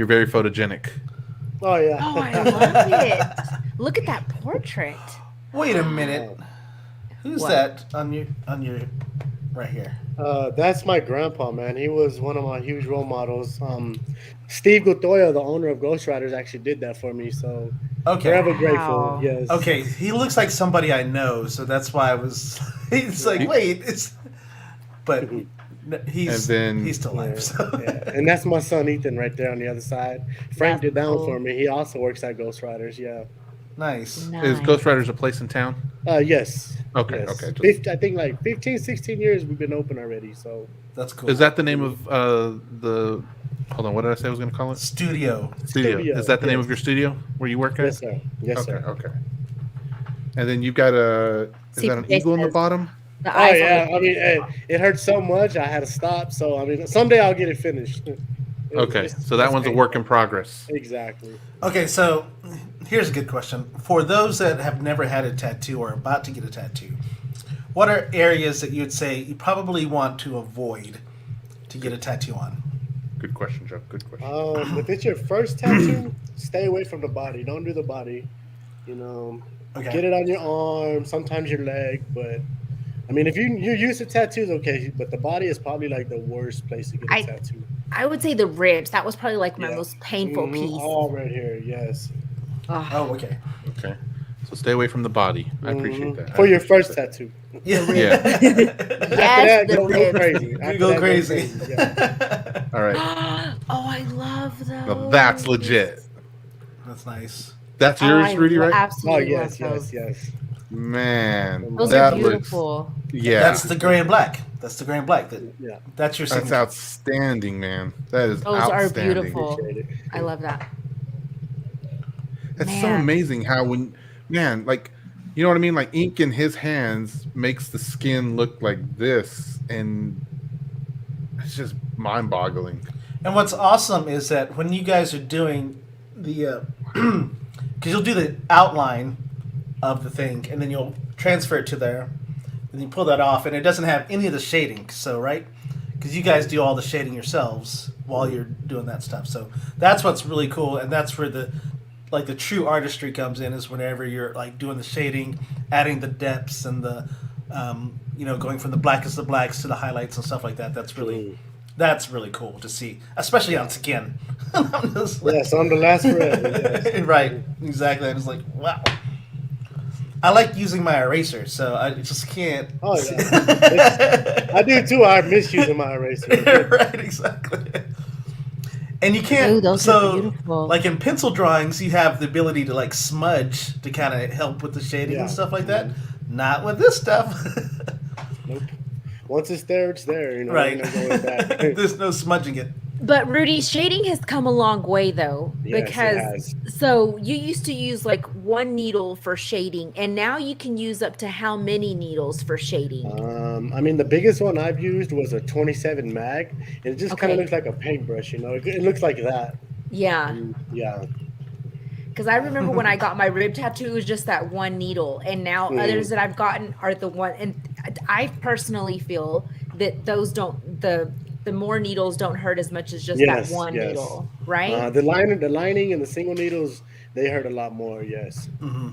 very photogenic. Oh yeah. Oh, I love it. Look at that portrait. Wait a minute. Who's What? that on your right here? That's my grandpa, man. He was one of my huge role models. Steve Gotoya, the owner of Ghost Riders, actually did that for me. So Okay. forever Wow. grateful. Yes. Okay, he looks like somebody I know, so that's why I was. It's like, wait, it's. But he's still alive. Yeah, So. yeah. And that's my son Ethan right there on the other side. Frank That's did down cool. for me. He also works at Ghost Riders. Yeah. Nice. Is Ghost Riders a place in town? Yes. Okay, Yes. okay. I think like 15, 16 years we've been open already. So That's cool. Is that the name of the? Hold on, what did I say I was going to call it? Studio? Studio. Is that the name of your studio where you work at? yes, sir. Yes, Okay, sir. okay. And then you've got is See, that an they eagle in the says- bottom? The Oh eyes on yeah. the- I mean, it hurt so much I had to stop. So I mean, someday I'll get it finished. Okay, so that one's a work in progress. Exactly. Okay, so here's a good question. For those that have never had a tattoo or about to get a tattoo, what are areas that you'd say you probably want to avoid to get a tattoo on? Good question, Joe. Good question. If it's your first tattoo, stay away from the body. Don't do the body. You know, Okay. get it on your arm, sometimes your leg. But I mean, if you're used to tattoos, okay. But the body is probably like the worst place to get a tattoo. I would say the ribs. That was probably like my Yeah. most painful Mhm. piece. All right here, yes. Ugh. Oh, okay. Okay, so stay away from the body. I appreciate that. For your first tattoo. Yeah. Yeah. After Yes, that, the go ribs. crazy. You After go that, crazy. Yeah. All right. Oh, I love those. Now that's legit. That's nice. That's Oh, yours, I Rudy, right? Oh Absolutely yes, love yes, those. yes. Man, Those that are beautiful. looks. Yeah, That's the gray and black. That's the gray and black. Yeah. That's your that's signature. outstanding, man. That is Those are outstanding. beautiful. Appreciate it. I love that. It's so Man. amazing how like, you know what I mean? Like ink in his hands makes the skin look like this, and it's just mind-boggling. And what's awesome is that when you guys are doing the, because you'll do the outline of the thing, and then you'll transfer it to there, and you pull that off, and it doesn't have any of the shading. So right, because you guys do all the shading yourselves while you're doing that stuff. So that's what's really cool, and that's where the true artistry comes in, is whenever you're like doing the shading, adding the depths and the, going from the blackest of blacks to the highlights and stuff like that. That's really cool to see, especially on skin. I'm just like- Yes, on the last forever. Yes. Right, exactly. I was like, wow. I like using my eraser, so I just can't. Oh yeah. I do too. I miss using my eraser. Right, exactly. And you can't. Ooh, those are beautiful. like in pencil drawings, you have the ability to like smudge to kind of help with the shading and Yeah. stuff like that. Not with this stuff. Nope. Once it's there, it's there. You know, Right. ain't no going back. There's no smudging it. But Rudy, shading has come a long way though, Yes, it because has. so you used to use like one needle for shading, and now you can use up to how many needles for shading? I mean, the biggest one I've used was a 27 mag, and it just kind of Okay. looks like a paintbrush. You know, it looks like that. Yeah, Yeah. because I remember when I got my rib tattoo, it was just that one needle, and now others that I've gotten are the one. And I personally feel that those don't the more needles don't hurt as much as just Yes, that one yes. needle, right? The lining, and the single needles, they hurt a lot more. Yes,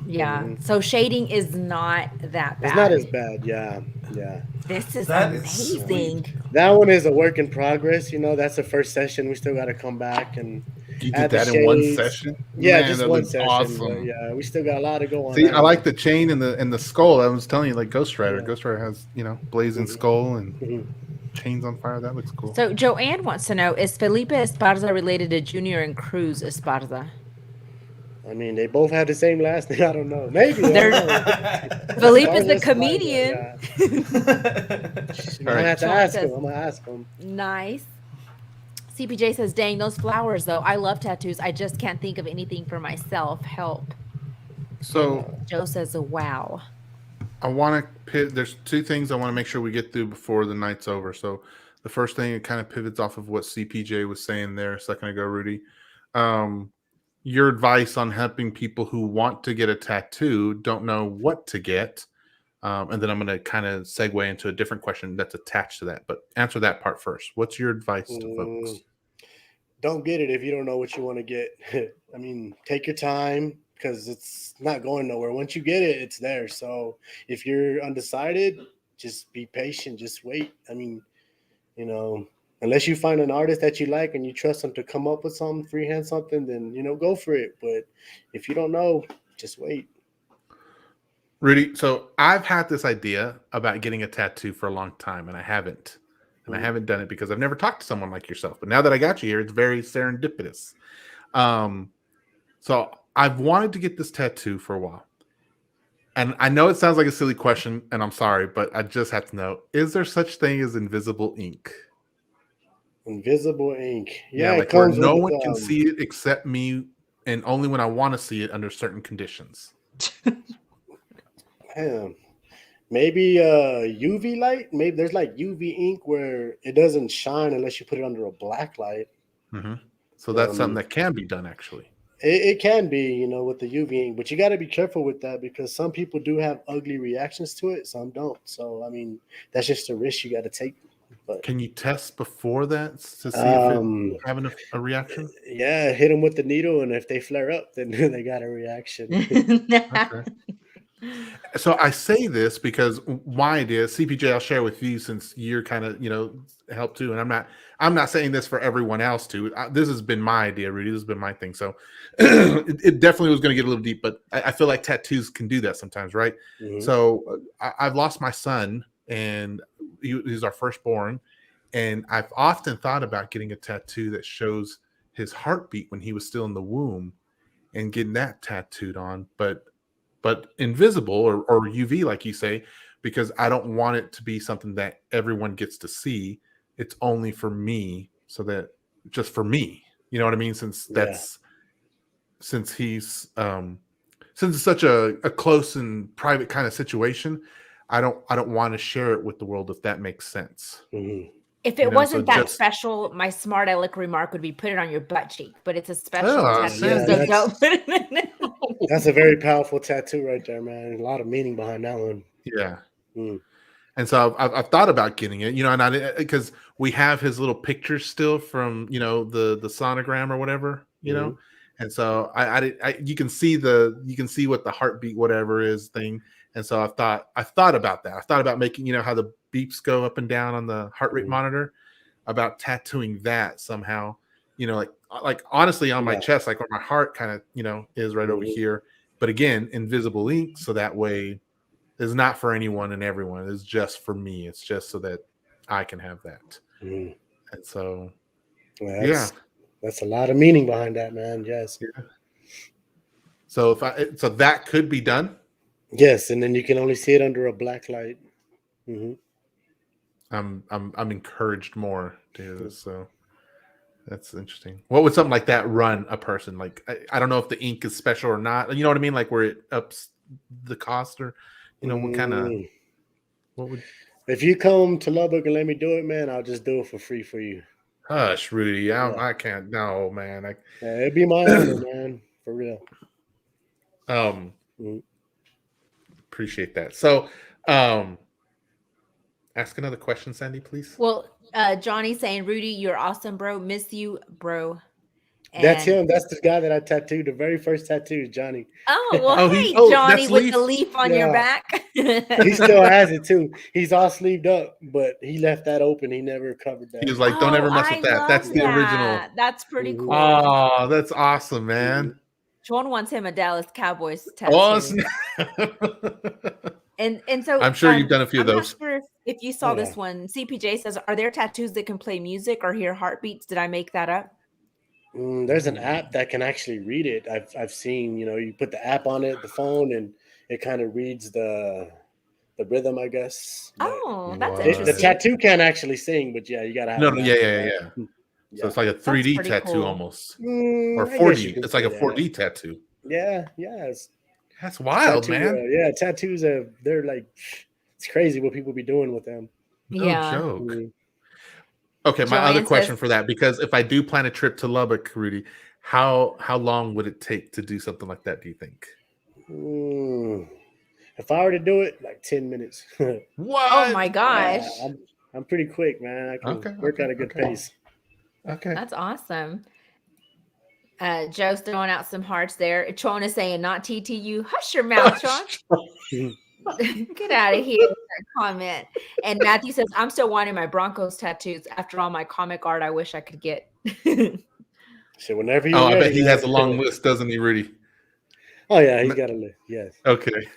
Yeah. So shading is not that bad. it's not as bad. Yeah, yeah. This is That is amazing. That one is a work in progress. You know, that's the first session. We still got to come back and You add did the that in one shades. session? Yeah, Man, just that one looks session. awesome. But yeah, we still got a lot to go on. See, that. I like the chain and the skull. I was telling you, like Ghost Rider. Yeah. Ghost Rider has blazing skull and Mhm. chains on fire. That looks cool. So Joanne wants to know, is Felipe Esparza related to Junior and Cruz Esparza? I mean, they both have the same last name. I don't know. Maybe. I They're- don't know. Philippe Hard is the to find that, comedian. I'm All gonna right. have to Sean ask says- him. I'm gonna ask him. Nice. CPJ says, dang, those flowers, though. I love tattoos. I just can't think of anything for myself. Help. So Joe says, wow. I want to there's two things I want to make sure we get through before the night's over. So the first thing, it kind of pivots off of what CPJ was saying there a second ago, Rudy. Your advice on helping people who want to get a tattoo, don't know what to get. And then I'm going to kind of segue into a different question that's attached to that. But answer that part first. What's your advice to folks? Don't get it if you don't know what you want to get. I mean, take your time because it's not going nowhere. Once you get it, it's there. So if you're undecided, just be patient. Just wait. I mean, you know, unless you find an artist that you like and you trust them to come up with something, freehand something, then, you know, go for it. But if you don't know, just wait. Rudy, so I've had this idea about getting a tattoo for a long time, and I haven't. And I haven't done it because I've never talked to someone like yourself. But now that I got you here, it's very serendipitous. So I've wanted to get this tattoo for a while. And I know it sounds like a silly question, and I'm sorry, but I just have to know, is there such thing as invisible ink? Invisible ink. Yeah, it like where comes no with, one can see it except me, and only when I want to see it under certain conditions. Damn. Maybe UV light. Maybe there's like UV ink where it doesn't shine unless you put it under a black light. So that's something that can be done, actually. It can be, you know, with the UV ink, but you got to be careful with that because some people do have ugly reactions to it, some don't. So, I mean, that's just a risk you got to take. But Can you test before that to see if it's having a reaction? yeah, hit them with the needle, and if they flare up, then they got a reaction. Okay. So I say this because my idea, CPJ, I'll share with you since you're kind of, help too. And I'm not saying this for everyone else too. This has been my idea, Rudy. This has been my thing. So it definitely was going to get a little deep, but I feel like tattoos can do that sometimes, right? Mhm. So I've lost my son, and he's our firstborn. And I've often thought about getting a tattoo that shows his heartbeat when he was still in the womb and getting that tattooed on, but invisible or UV, like you say, because I don't want it to be something that everyone gets to see. It's only for me, so that just for me, you know what I mean? Since he's since it's such a close and private kind of situation, I don't want to share it with the world, if that makes sense. Mhm. If it wasn't that just- special, my smart aleck remark would be put it on your butt cheek. But it's a special tattoo, yeah, so don't put it in there. That's a very powerful tattoo right there, man. A lot of meaning behind that one. Yeah. Mm. And so I've thought about getting it, and because we have his little pictures still from, the sonogram or whatever, Mhm. and so you can see what the heartbeat, whatever is thing. And so I've thought about that. I've thought about making, how the beeps go up and down on the heart rate monitor, about tattooing that somehow, like honestly on my chest, like where my heart kind of, is right over here. But again, invisible ink. So that way, is not for anyone and everyone. It's just for me. It's just so that I can have that. Mhm. And so, Well, that's a lot of meaning behind that, man. Yes. yeah. So so that could be done. Yes, and then you can only see it under a black light. Mm-hmm. I'm encouraged more to hear this. So that's interesting. What would something like that run a person? Like I don't know if the ink is special or not. You know what I mean? Like where it ups the cost, or what would? If you come to Lubbock and let me do it, man, I'll just do it for free for you. Hush, Rudy. I can't. No, man. It'd be my honor, man. For real. Appreciate that. So, ask another question, Sandy, please. Well, Johnny's saying, Rudy, you're awesome, bro. Miss you, bro. That's him. That's the guy that I tattooed. The very first tattoo is Johnny. Oh, well, Oh, hey, that's Johnny, with Leaf? the leaf on your back. He still has it too. He's all sleeved up, but he left that open. He never covered that. He was like, "Don't ever mess with that. That's the original." That's pretty cool. Oh, that's awesome, man. Sean wants him a Dallas Cowboys tattoo. Oh, and so I'm sure you've done a few of those. I'm not sure if you saw this one. CPJ says, "Are there tattoos that can play music or hear heartbeats?" Did I make that up? There's an app that can actually read it. I've seen, you put the app on it, the phone, and it kind of reads the rhythm, I guess. But Oh, that's the interesting. What? tattoo can't actually sing, but yeah, you gotta have No, an no, app for yeah. that. So Yeah. it's like a That's 3D pretty tattoo cool. almost, or I guess you 4D. can It's like say a that. 4D tattoo. Yeah, it's That's wild, man. tattoos are they're like it's crazy what people be doing with them. No Yeah. joke. Mm. Okay, my other Joanne says, question for that, because if I do plan a trip to Lubbock, Rudy, how long would it take to do something like that, do you think? Mm. If I were to do it, like 10 minutes. oh my What? Yeah, gosh, I'm pretty quick, man. I can work at a good pace. Okay. that's awesome. Joe's throwing out some hearts there. Chon is saying, not TTU. Hush your mouth, Chon. Get out of here with that comment. And Matthew says, I'm still wanting my Broncos tattoos. After all my comic art, I wish I could get. So whenever Oh, you're I bet ready, he man. has a long list, doesn't he, Rudy? Oh yeah, he's got a list. Yes. Okay.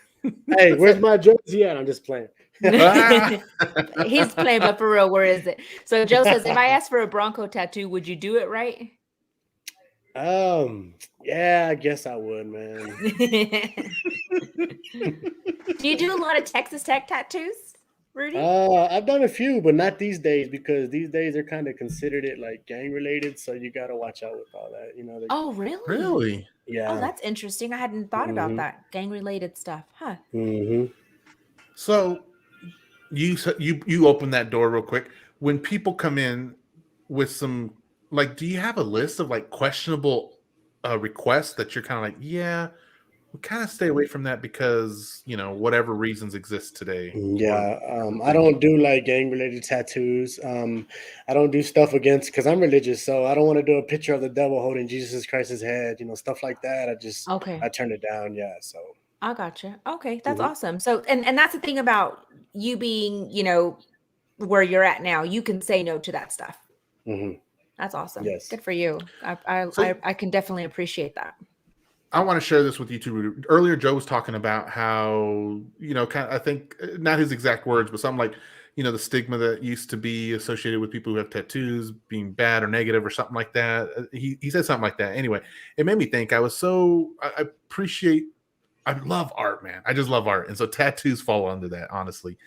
Hey, where's my jersey at? I'm just playing. Ah! He's playing, but for real, where is it? So Joe says, if I asked for a Bronco tattoo, would you do it right? Yeah, I guess I would, man. Do you do a lot of Texas Tech tattoos, Rudy? I've done a few, but not these days because these days they're kind of considered it like gang related, so you gotta watch out with all that. Oh, really? Really? Yeah. Oh, that's interesting. I hadn't thought about Mhm. that. Gang related stuff. Huh. Mm-hmm. So you open that door real quick. When people come in with some, like, do you have a list of like questionable requests that you're kind of like, yeah, we kind of stay away from that because whatever reasons exist today? Yeah, I Thing. don't do like gang related tattoos. I don't do stuff against because I'm religious, so I don't want to do a picture of the devil holding Jesus Christ's head, stuff like that. Okay. I turn it down. Yeah, so I gotcha. Okay, that's Mhm. awesome. So, and that's the thing about you being, where you're at now. You can say no to that stuff. Mhm. That's awesome. Yes. Good for you. So I can definitely appreciate that. I want to share this with you too, Rudy. Earlier, Joe was talking about how, kind of, I think not his exact words, but something like, the stigma that used to be associated with people who have tattoos being bad or negative or something like that. He said something like that. Anyway, it made me think. I appreciate, I love art, man. I just love art. And so tattoos fall under that, honestly.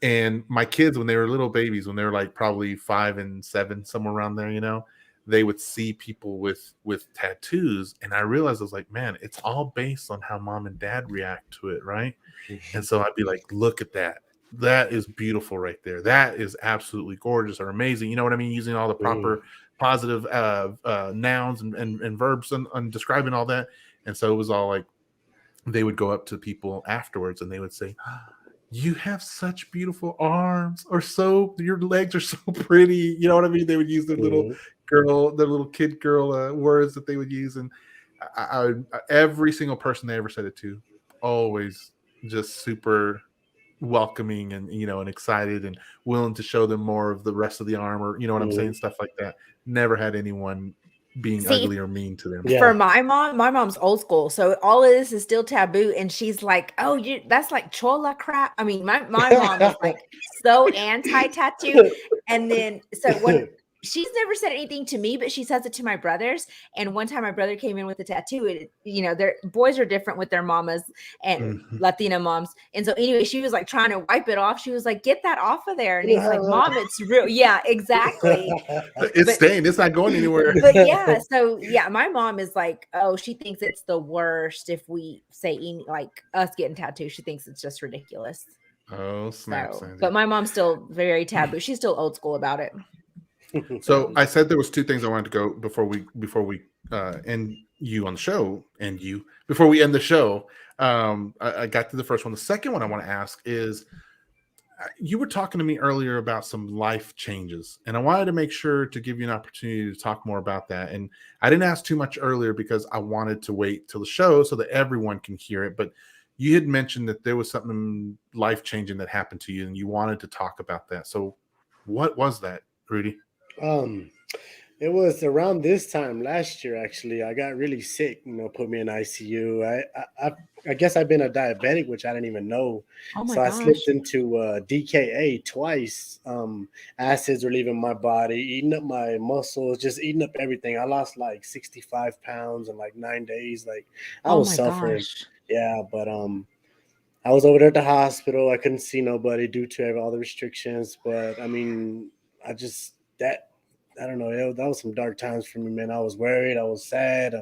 And my kids, when they were little babies, when they were like probably 5 and 7, somewhere around there, they would see people with tattoos, and I realized I was like, man, it's all based on how mom and dad react to it, right? And so I'd be like, look at that. That is beautiful right there. That is absolutely gorgeous or amazing. You know what I mean? Using all the Mhm. proper positive nouns and verbs and describing all that. And so it was all like they would go up to people afterwards and they would say, you have such beautiful arms, or so your legs are so pretty. You know what I mean? They would use Mhm. their little kid girl words that they would use. And every single person they ever said it to, always just super welcoming and excited and willing to show them more of the rest of the arm, or what I'm saying, Mhm. stuff like that. Never had anyone being See, ugly or mean to them. Yeah. for my mom's old school, so all of this is still taboo, and she's like, "Oh, that's like chola crap." I mean, my mom is like so anti tattoo, and then so when she's never said anything to me, but she says it to my brothers. And one time, my brother came in with a tattoo. Their boys are different with their mamas and Mhm. Latina moms, and so anyway, she was like trying to wipe it off. She was like, "Get that off of there," and he's like, "Mom, it's real." Yeah, exactly. It's But staying. It's not going anywhere. but yeah, so yeah, my mom is like, oh, she thinks it's the worst if we say like us getting tattoos. She thinks it's just ridiculous. Oh, snap, So, Sandy. but my mom's still very taboo. She's still old school about it. So I said there was two things I wanted to go before we end you on the show, and you before we end the show. I got to the first one. The second one I want to ask is, you were talking to me earlier about some life changes, and I wanted to make sure to give you an opportunity to talk more about that. And I didn't ask too much earlier because I wanted to wait till the show so that everyone can hear it. But you had mentioned that there was something life changing that happened to you, and you wanted to talk about that. So what was that, Rudy? um It was around this time last year. Actually, I got really sick. Put me in ICU. I guess I've been a diabetic, which I didn't even know. Oh my So I slipped gosh. into DKA twice. Acids were leaving my body, eating up my muscles, just eating up everything. I lost like 65 pounds in like 9 days. Like I Oh was my suffering. gosh. Yeah, but I was over there at the hospital. I couldn't see nobody due to all the restrictions. But I mean, I just that I don't know. That was some dark times for me, man. I was worried. I was sad.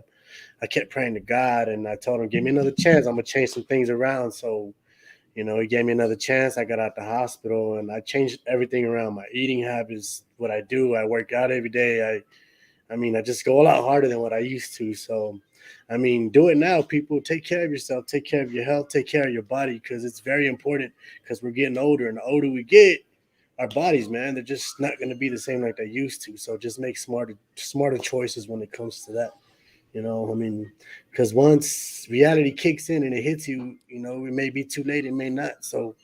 I kept praying to God, and I told him, "Give me another chance. I'm gonna change some things around." So, he gave me another chance. I got out the hospital, and I changed everything around. My eating habits, what I do. I work out every day. I mean, I just go a lot harder than what I used to. So, I mean, do it now, people. Take care of yourself. Take care of your health. Take care of your body because it's very important because we're getting older. And the older we get, our bodies, man, they're just not going to be the same like they used to. So just make smarter choices when it comes to that. I mean, because once reality kicks in and it hits you, it may be too late. It may not. So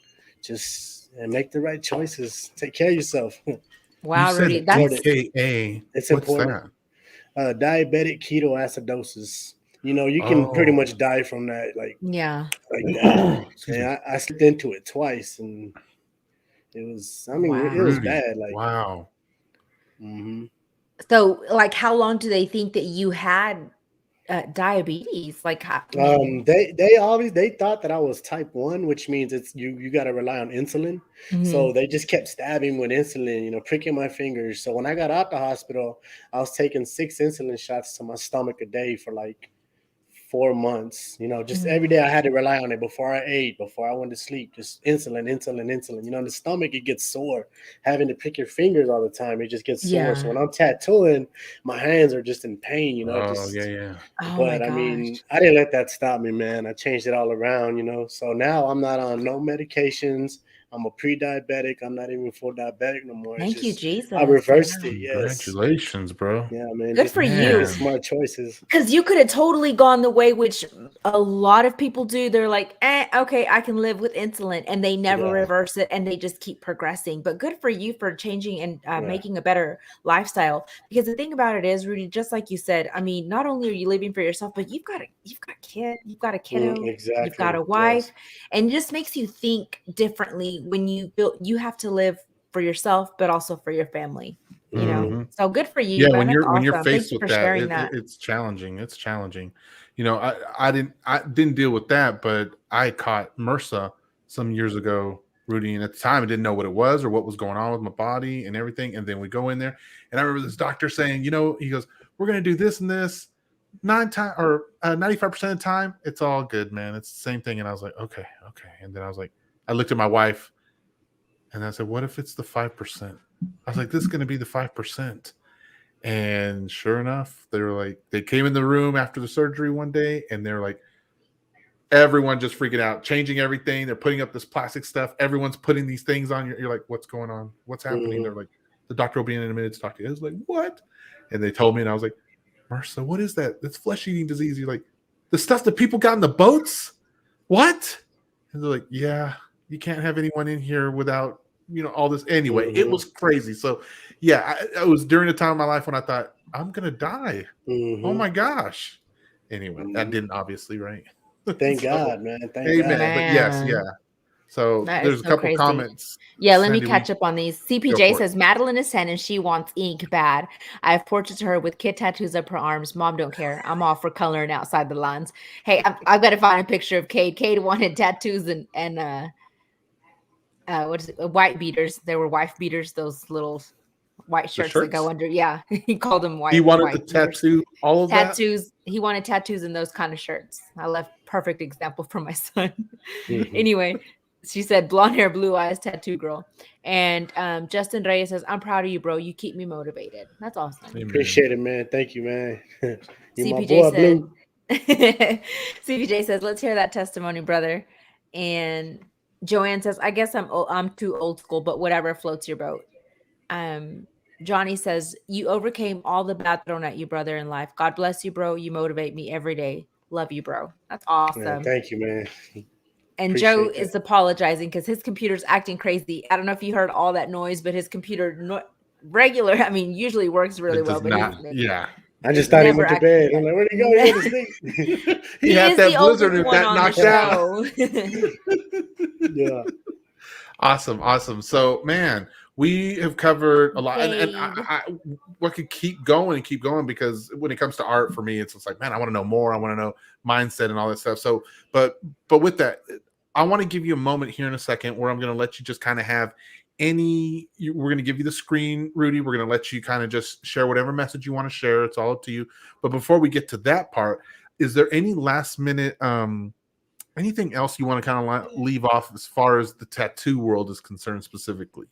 just make the right choices. Take care of yourself. You Wow, Rudy. said That's DKA. It's What's important. that? Diabetic ketoacidosis. You can pretty Oh, much die from that, yeah. like that. excuse And me, I slipped into it twice, and it was. I mean, it was Wow. Rudy. bad. Like, Wow. hmm So, like, how long do they think that you had diabetes? Like, I mean, they thought that I was type 1, which means it's you got to rely on insulin. So mhm. they just kept stabbing with insulin, pricking my fingers. So when I got out the hospital, I was taking 6 insulin shots to my stomach a day for like 4 months. Just every Mhm. day I had to rely on it before I ate, before I went to sleep. Just insulin, insulin, insulin. In the stomach, it gets sore. Having to pick your fingers all the time, it just gets sore. So Yeah. when I'm tattooing, my hands are just in pain. It Oh, yeah, just. yeah. Oh my But I mean, gosh. I didn't let that stop me, man. I changed it all around. So now I'm not on no medications. I'm a pre-diabetic. I'm not even full diabetic no more. It's Thank you, just I Jesus. reversed Yeah. it. Yes, Congratulations, bro. yeah, man. Good Just for you. making Man. smart choices. Because you could have totally gone the way which a lot of people do. They're like, okay, I can live with insulin, and they never Yeah, reverse it, and they just keep progressing. But good for you for changing and yeah. making a better lifestyle. Because the thing about it is, Rudy, just like you said, I mean, not only are you living for yourself, but you've got kid, you've got a kiddo, you've got Exactly. a wife, Yes. and it just makes you think differently when you feel you have to live for yourself, but also for your family. hmm So good for you, Yeah, man. That's when you're awesome. Thank faced you with for that, sharing that. it's challenging. It's challenging. I didn't deal with that, but I caught MRSA some years ago, Rudy, and at the time I didn't know what it was or what was going on with my body and everything. And then we go in there, and I remember this doctor saying, he goes, "We're going to do this and this 95% of the time. It's all good, man. It's the same thing." And I was like, okay, okay. And then I was like, I looked at my wife, and I said, "What if it's the 5%?" I was like, "This is going to be the 5%." And sure enough, they came in the room after the surgery one day, and they're like, everyone just freaking out, changing everything. They're putting up this plastic stuff. Everyone's putting these things on you. You're like, what's going on? What's happening? hmm They're like, the doctor will be in a minute to talk to you. I was like, what? And they told me, and I was like, MRSA, what is that? That's flesh eating disease. You're like, the stuff that people got in the boats? What? And they're like, yeah, you can't have anyone in here without, all this. Anyway, it hmm was crazy. So, yeah, I was during a time of my life when I thought, I'm going to die. Oh hmm my gosh. Anyway, that hmm didn't obviously, right? Thank So, God, man. Thank amen. God. But yes, yeah. Man, So that is there's a so couple crazy. comments. Yeah, let me Sandy, catch we up on these. go CPJ for it. says Madeline is 10 and she wants ink bad. I have portraits of her with kid tattoos up her arms. Mom don't care. I'm all for coloring outside the lines. Hey, I've got to find a picture of Cade. Cade wanted tattoos and what is it? White beaters. They were wife beaters. Those little white The shirts that go shirts. under. Yeah, he called them He wanted to white beaters. tattoo all of that. Tattoos. He wanted tattoos in those kind of shirts. I left perfect example for my son. hmm Anyway, she said blonde hair, blue eyes, tattoo girl. And Justin Reyes says, I'm proud of you, bro. You keep me motivated. That's awesome. Amen. Appreciate it, man. Thank you, man. You're my CPJ boy, said, Blue. CPJ says, let's hear that testimony, brother. And Joanne says, I guess I'm too old school, but whatever floats your boat. Um, Johnny says, you overcame all the bad thrown at you, brother, in life. God bless you, bro. You motivate me every day. Love you, bro. That's Man, awesome. thank you, man. And Joe Appreciate that. is apologizing because his computer's acting crazy. I don't know if you heard all that noise, but his computer regular. I mean, usually works really It well, does but not. Yeah. I just thought he Never went to bed. I'm like, where'd he go? He went to sleep. He he had is that the blizzard oldest and one that on the knocked out. show. Yeah. Awesome. So, man, we have covered a lot, and Jade. we could keep going because when it comes to art, for me, it's just like, man, I want to know more. I want to know mindset and all that stuff. So, but with that, I want to give you a moment here in a second where I'm going to let you just kind of have we're going to give you the screen, Rudy. We're going to let you kind of just share whatever message you want to share. It's all up to you. But before we get to that part, is there any last minute anything else you want to kind of leave off as far as the tattoo world is concerned specifically?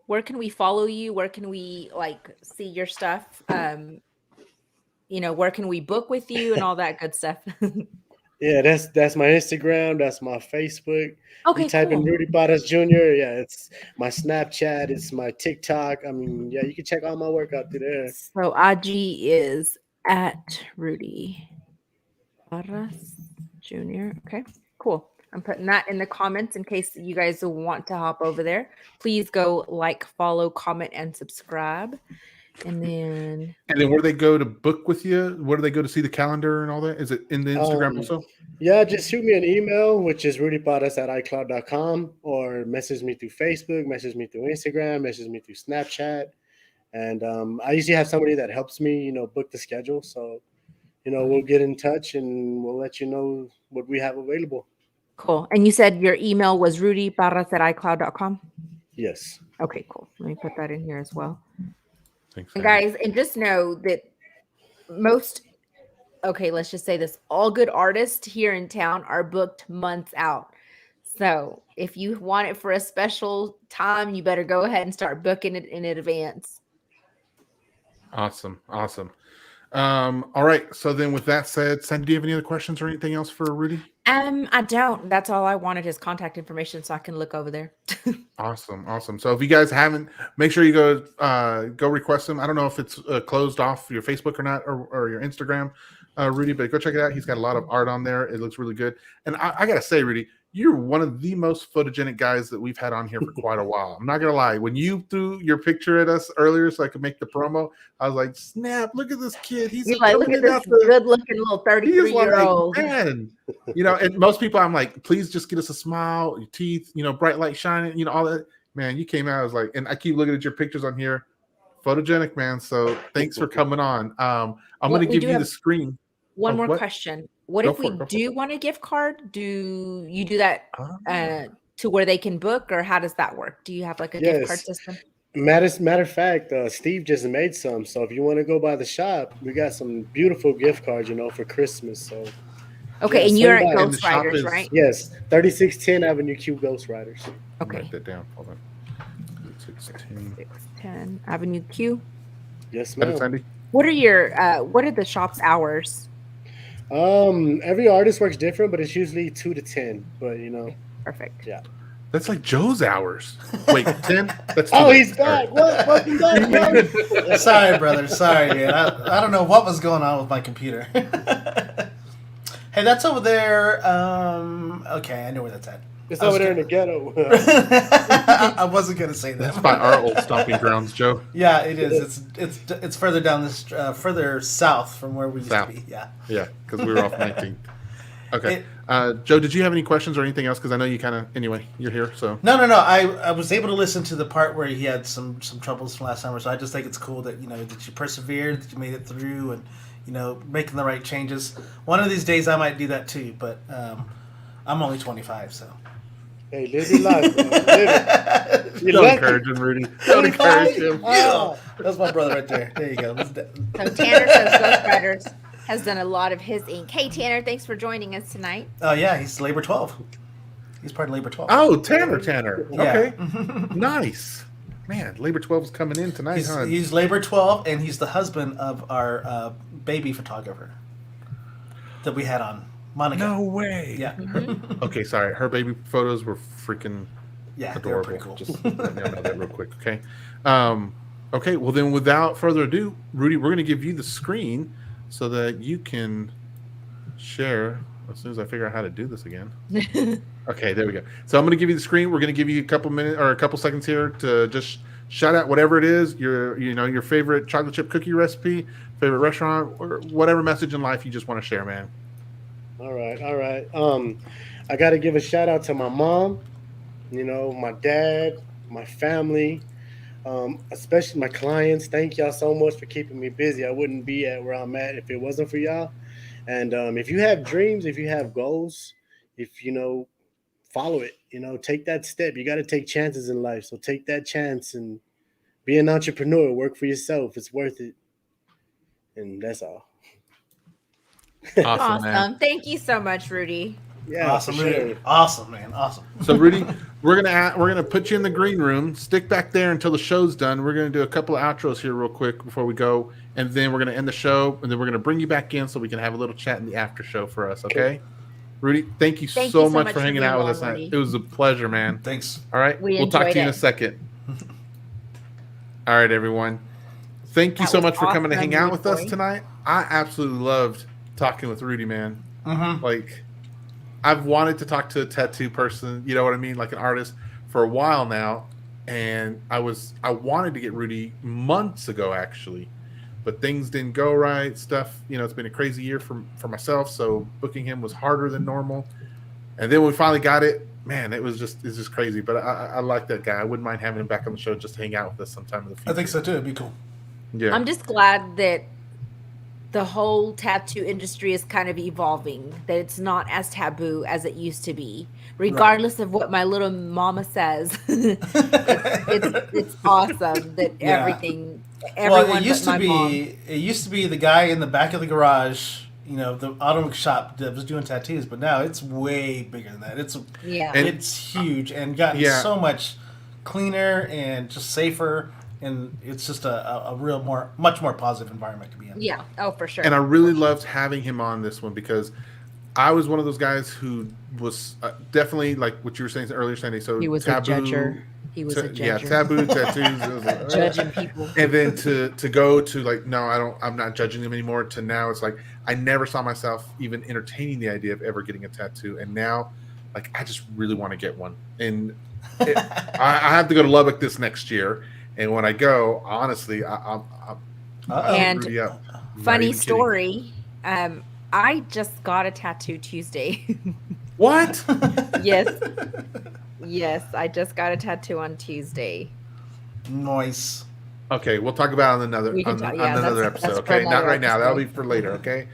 Where can we follow you? Where can we like see your stuff? Where can we book with you and all that good stuff? Yeah, that's my Instagram. That's my Facebook. Okay, You type in cool. Rudy Parras Jr. Yeah, it's my Snapchat. It's my TikTok. I mean, yeah, you can check all my work out through there. So IG is at Rudy Parras Jr. Okay, cool. I'm putting that in the comments in case you guys want to hop over there. Please go like, follow, comment, and subscribe. And then where do they go to book with you? Where do they go to see the calendar and all that? Is it in the Instagram also? Yeah, just shoot me an email, which is rudyparras@icloud.com, or message me through Facebook, message me through Instagram, message me through Snapchat. And I usually have somebody that helps me, book the schedule. So, we'll get in touch and we'll let you know what we have available. cool. And you said your email was rudyparras@icloud.com? Yes. Okay, cool. Let me put that in here as well. Thanks, And guys, and just know that let's just say this, all good artists here in town are booked months out. So if you want it for a special time, you better go ahead and start booking it in advance. Awesome. All right. So then with that said, Sandy, do you have any other questions or anything else for Rudy? I don't. That's all I wanted, his contact information so I can look over there. Awesome. So if you guys haven't, make sure you go request him. I don't know if it's closed off your Facebook or not, or your Instagram, Rudy, but go check it out. He's got a lot of art on there. It looks really good. And I got to say, Rudy, you're one of the most photogenic guys that we've had on here for quite a while. I'm not going to lie. When you threw your picture at us earlier so I could make the promo, I was like, snap, look at this kid. He's like, look at this good-looking little 33-year-old. Man. And most people, I'm like, please just get us a smile, your teeth, bright light shining, all that. Man, you came out, I was like, and I keep looking at your pictures on here. Photogenic, man. So thanks for coming on. I'm going to give you the screen. One more question. What if we do want a gift card? Do you do that to where they can book, or how does that work? Do you have like a gift card system? Matter of fact, Steve just made some. So if you want to go by the shop, we got some beautiful gift cards, for Christmas. So okay, and you're at Ghost Riders, right? Yes, 3610 Avenue Q Ghost Riders. Okay. Write that down. Hold on. 3610 Avenue Q. Yes, ma'am. What are the shop's hours? Every artist works different, but it's usually 2 to 10. But perfect. Yeah. That's like Joe's hours. Wait, 10? That's he's back. What? Welcome back, brother. Sorry, brother. Sorry, man. I don't know what was going on with my computer. Hey, that's over there. Okay, I know where that's at. It's over there in the ghetto. I wasn't gonna say that. That's by our old stomping grounds, Joe. Yeah, it is. It's further down this, further south from where we used to be. Yeah. Yeah, because we were off 19th. Okay, Joe, did you have any questions or anything else? Because I know you anyway, you're here, so. No. I was able to listen to the part where he had some troubles from last summer, so I just think it's cool that that you persevered, that you made it through, and making the right changes. One of these days I might do that too, but I'm only 25, so. Hey, live your life, bro. Live it. Don't encourage him, Rudy. Don't encourage him. That's my brother right there. There you go. So Tanner says Ghost Riders has done a lot of his ink. Hey, Tanner, thanks for joining us tonight. Oh, yeah, he's Labor 12. He's part of Labor 12. Oh, Tanner. Yeah. Okay. Nice. Man, Labor 12 is coming in tonight, He's Labor 12, and he's the husband of our baby photographer that we had on, Monica. No way. Yeah. Mm-hmm. Okay, sorry. Her baby photos were freaking adorable. They were pretty cool. Just let me know that real quick, okay? Okay, well then without further ado, Rudy, we're going to give you the screen so that you can share as soon as I figure out how to do this again. Okay, there we go. So I'm going to give you the screen. We're going to give you a couple minutes or a couple seconds here to just shout out whatever it is, your favorite chocolate chip cookie recipe, favorite restaurant, or whatever message in life you just want to share, man. All right. I got to give a shout out to my mom, my dad, my family, especially my clients. Thank y'all so much for keeping me busy. I wouldn't be at where I'm at if it wasn't for y'all. And if you have dreams, if you have goals, if follow it, take that step. You got to take chances in life. So take that chance and be an entrepreneur. Work for yourself. It's worth it. And that's all. Awesome, man. Thank you so much, Rudy. Yeah, Awesome, for Rudy. sure. Awesome, man. Awesome. So, Rudy, we're gonna put you in the green room. Stick back there until the show's done. We're gonna do a couple of outros here real quick before we go, and then we're gonna end the show, and then we're gonna bring you back in so we can have a little chat in the after show for us. Okay, Rudy, thank you so much for hanging out with us. Rudy. It was a pleasure, man. Thanks. All right, we'll talk to you in a second. All right, everyone. Thank you so much for coming to hang out with us tonight. I absolutely loved talking with Rudy, man. Mm-hmm. Like, I've wanted to talk to a tattoo person, you know what I mean, like an artist, for a while now, and I wanted to get Rudy months ago, actually, but things didn't go right. Stuff, it's been a crazy year for myself, so booking him was harder than normal. And then when we finally got it, man, it's just crazy. But I like that guy. I wouldn't mind having him back on the show just to hang out with us sometime in the future. I think so too. It'd be cool. Yeah, I'm just glad that the whole tattoo industry is kind of evolving, that it's not as taboo as it used to be, regardless of what my little mama says. it's awesome that everyone it used but to my be mom. it used to be the guy in the back of the garage, the auto shop that was doing tattoos, but now it's way bigger than that. It's huge and gotten so much cleaner and just safer. And it's just a much more positive environment to be in. Yeah. Oh, for sure. And I really loved having him on this one because I was one of those guys who was definitely, like what you were saying earlier, Sandy. So he was taboo, a judger. He was a judger. Yeah, taboo tattoos. It was like, judging people. And then to go to like, no, I'm not judging them anymore. To now, it's like I never saw myself even entertaining the idea of ever getting a tattoo. And now, like, I just really want to get one. And I have to go to Lubbock this next year. And when I go, honestly, I'm Rudy up. Funny story. I just got a tattoo Tuesday. What? Yes, I just got a tattoo on Tuesday. Nice. Okay, we'll talk about it on another episode. Okay, not right now. That'll be for later. Okay.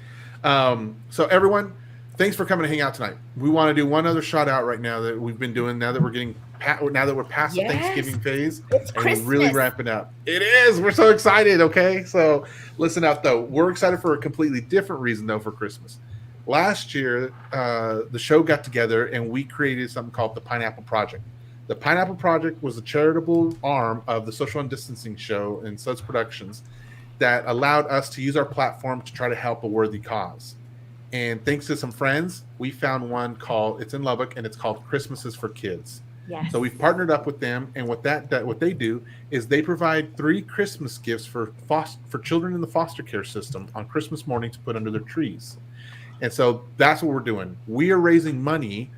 So everyone, thanks for coming to hang out tonight. We want to do one other shout out right now that we've been doing now that we're past the Thanksgiving phase and we're really wrapping up. It is. We're so excited. Okay, so listen up though. We're excited for a completely different reason though for Christmas. Last year, the show got together and we created something called the Pineapple Project. The Pineapple Project was a charitable arm of the Social UnDistancing show and Suds Productions that allowed us to use our platform to try to help a worthy cause. And thanks to some friends, we found one it's in Lubbock, and it's called Christmases for Kids. Yes. So we've partnered up with them, and what they do is they provide 3 Christmas gifts for children in the foster care system on Christmas morning to put under their trees. And so that's what we're doing. We are raising money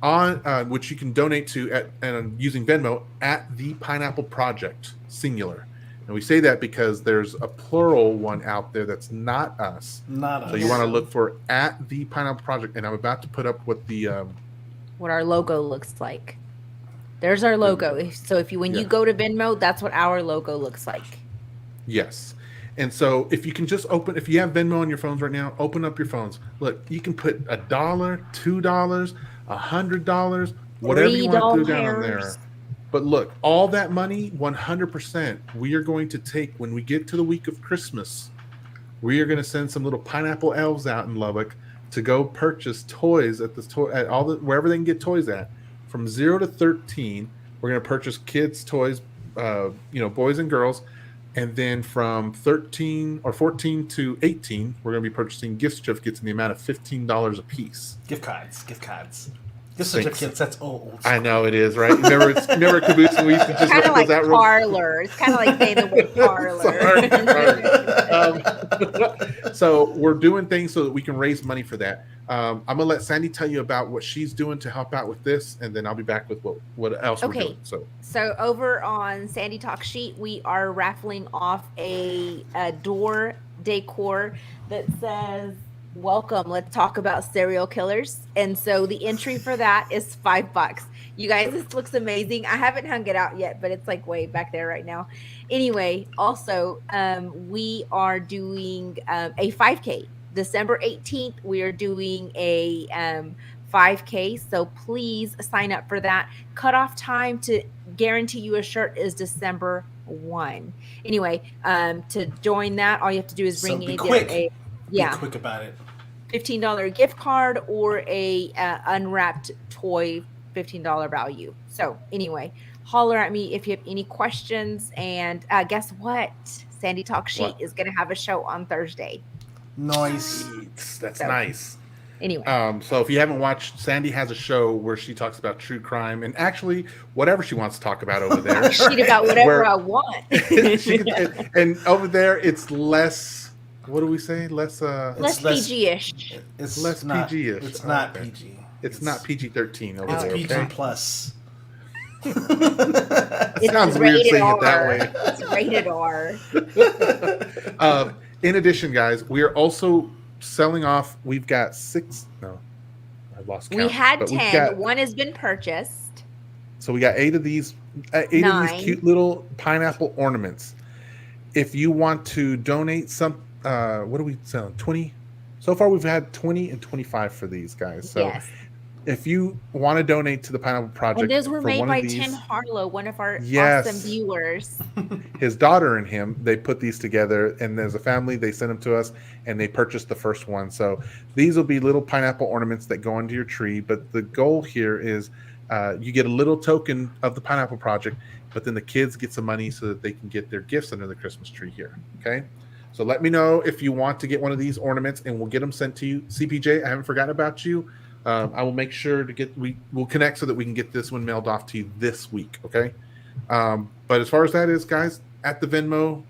on which you can donate to using Venmo at the Pineapple Project, singular. And we say that because there's a plural one out there that's not us. So you want to look for at the Pineapple Project, and I'm about to put up what our logo looks like. There's our logo. So when you go to Venmo, that's what our logo looks like. Yes. And so if you can just if you have Venmo on your phones right now, open up your phones. Look, you can put $1, $2, $100, whatever you want to do down on there. But look, all that money, 100%, we are going to take when we get to the week of Christmas. We are going to send some little pineapple elves out in Lubbock to go purchase toys at wherever they can get toys at. From 0 to 13, we're going to purchase kids' toys, boys and girls. And then from 14 to 18, we're going to be purchasing gift certificates in the amount of $15 a piece. Gift cards. Gift certificates, that's old. I know it is, right? Remember Caboose, and we used to just kind of like that parlor. It's kind of like saying the word parlor. So we're doing things so that we can raise money for that. I'm gonna let Sandy tell you about what she's doing to help out with this, and then I'll be back with what else we're doing. So over on Sandy Talk Sheet, we are raffling off a door decor that says "Welcome. Let's talk about serial killers." And so the entry for that is $5. You guys, this looks amazing. I haven't hung it out yet, but it's like way back there right now. Anyway, also we are doing a 5K. December 18th, we are doing a 5K. So please sign up for that. Cutoff time to guarantee you a shirt is December 1. Anyway, to join that, all you have to do is bring be in quick. Be quick about it. $15 gift card or a unwrapped toy, $15 value. So anyway, holler at me if you have any questions. And guess what? Sandy Talk Sheet is going to have a show on Thursday. Nice. That's nice. Anyway, so if you haven't watched, Sandy has a show where she talks about true crime and actually whatever she wants to talk about over there. Sheet about whatever I want. and over there, it's less. What do we say? Less PG-ish. It's less PG-ish. It's not PG. It's not PG-13 over there. It's PG plus. It sounds weird saying it that way. It's rated R. In addition, guys, we are also selling off. We've got 6. No, I lost count. We had 10. One has been purchased. So we got 8 of these. 8 of these cute little pineapple ornaments. If you want to donate some, what are we selling? 20. So far, we've had 20 and 25 for these guys. So yes. If you want to donate to the Pineapple Project, and those were made by Tim Harlow, one of our awesome viewers. His daughter and him, they put these together, and as a family, they sent them to us, and they purchased the first one. So these will be little pineapple ornaments that go onto your tree. But the goal here is you get a little token of the Pineapple Project, but then the kids get some money so that they can get their gifts under the Christmas tree here. Okay? So let me know if you want to get one of these ornaments, and we'll get them sent to you. CPJ, I haven't forgotten about you. I will make sure to we'll connect so that we can get this one mailed off to you this week. Okay. But as far as that is, guys, at the Venmo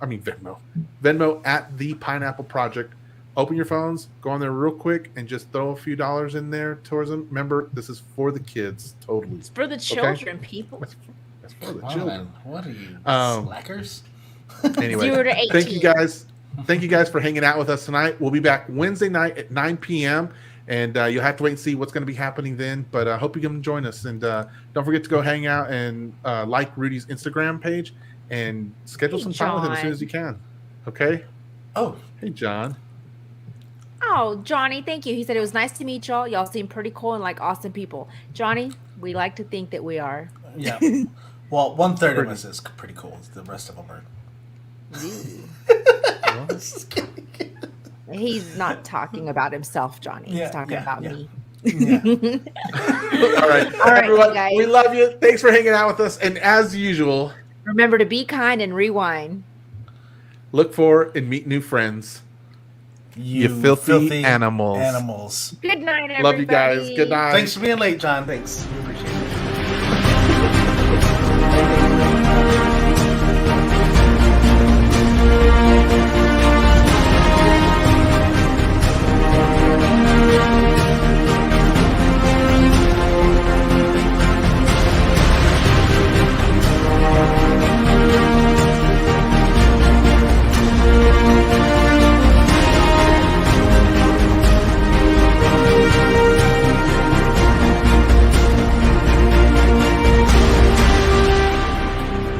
at the Pineapple Project, open your phones, go on there real quick and just throw a few dollars in there towards them. Remember, this is for the kids. Totally. It's for the children, people. That's for the children. Man, what are you, slackers? Anyway, 0 to 18. Thank you guys. Thank you guys for hanging out with us tonight. We'll be back Wednesday night at 9 p.m. And you'll have to wait and see what's going to be happening then. But I hope you can join us. And don't forget to go hang out and like Rudy's Instagram page and schedule some time with him as soon as you can. Okay? Oh. Hey, John. Oh, Johnny, thank you. He said it was nice to meet y'all. Y'all seem pretty cool and like awesome people. Johnny, we like to think that we are. Yeah. Well, 1/3 of us is pretty cool. The rest of them are. He's not talking about himself, Johnny. He's talking about me. Yeah. All right, everyone, guys. we love you. Thanks for hanging out with us. And as usual, remember to be kind and rewind. Look for and meet new friends. You filthy animals. Animals. Good night, everybody. Love you guys. Good night. Thanks for being late, John. Thanks. We appreciate it.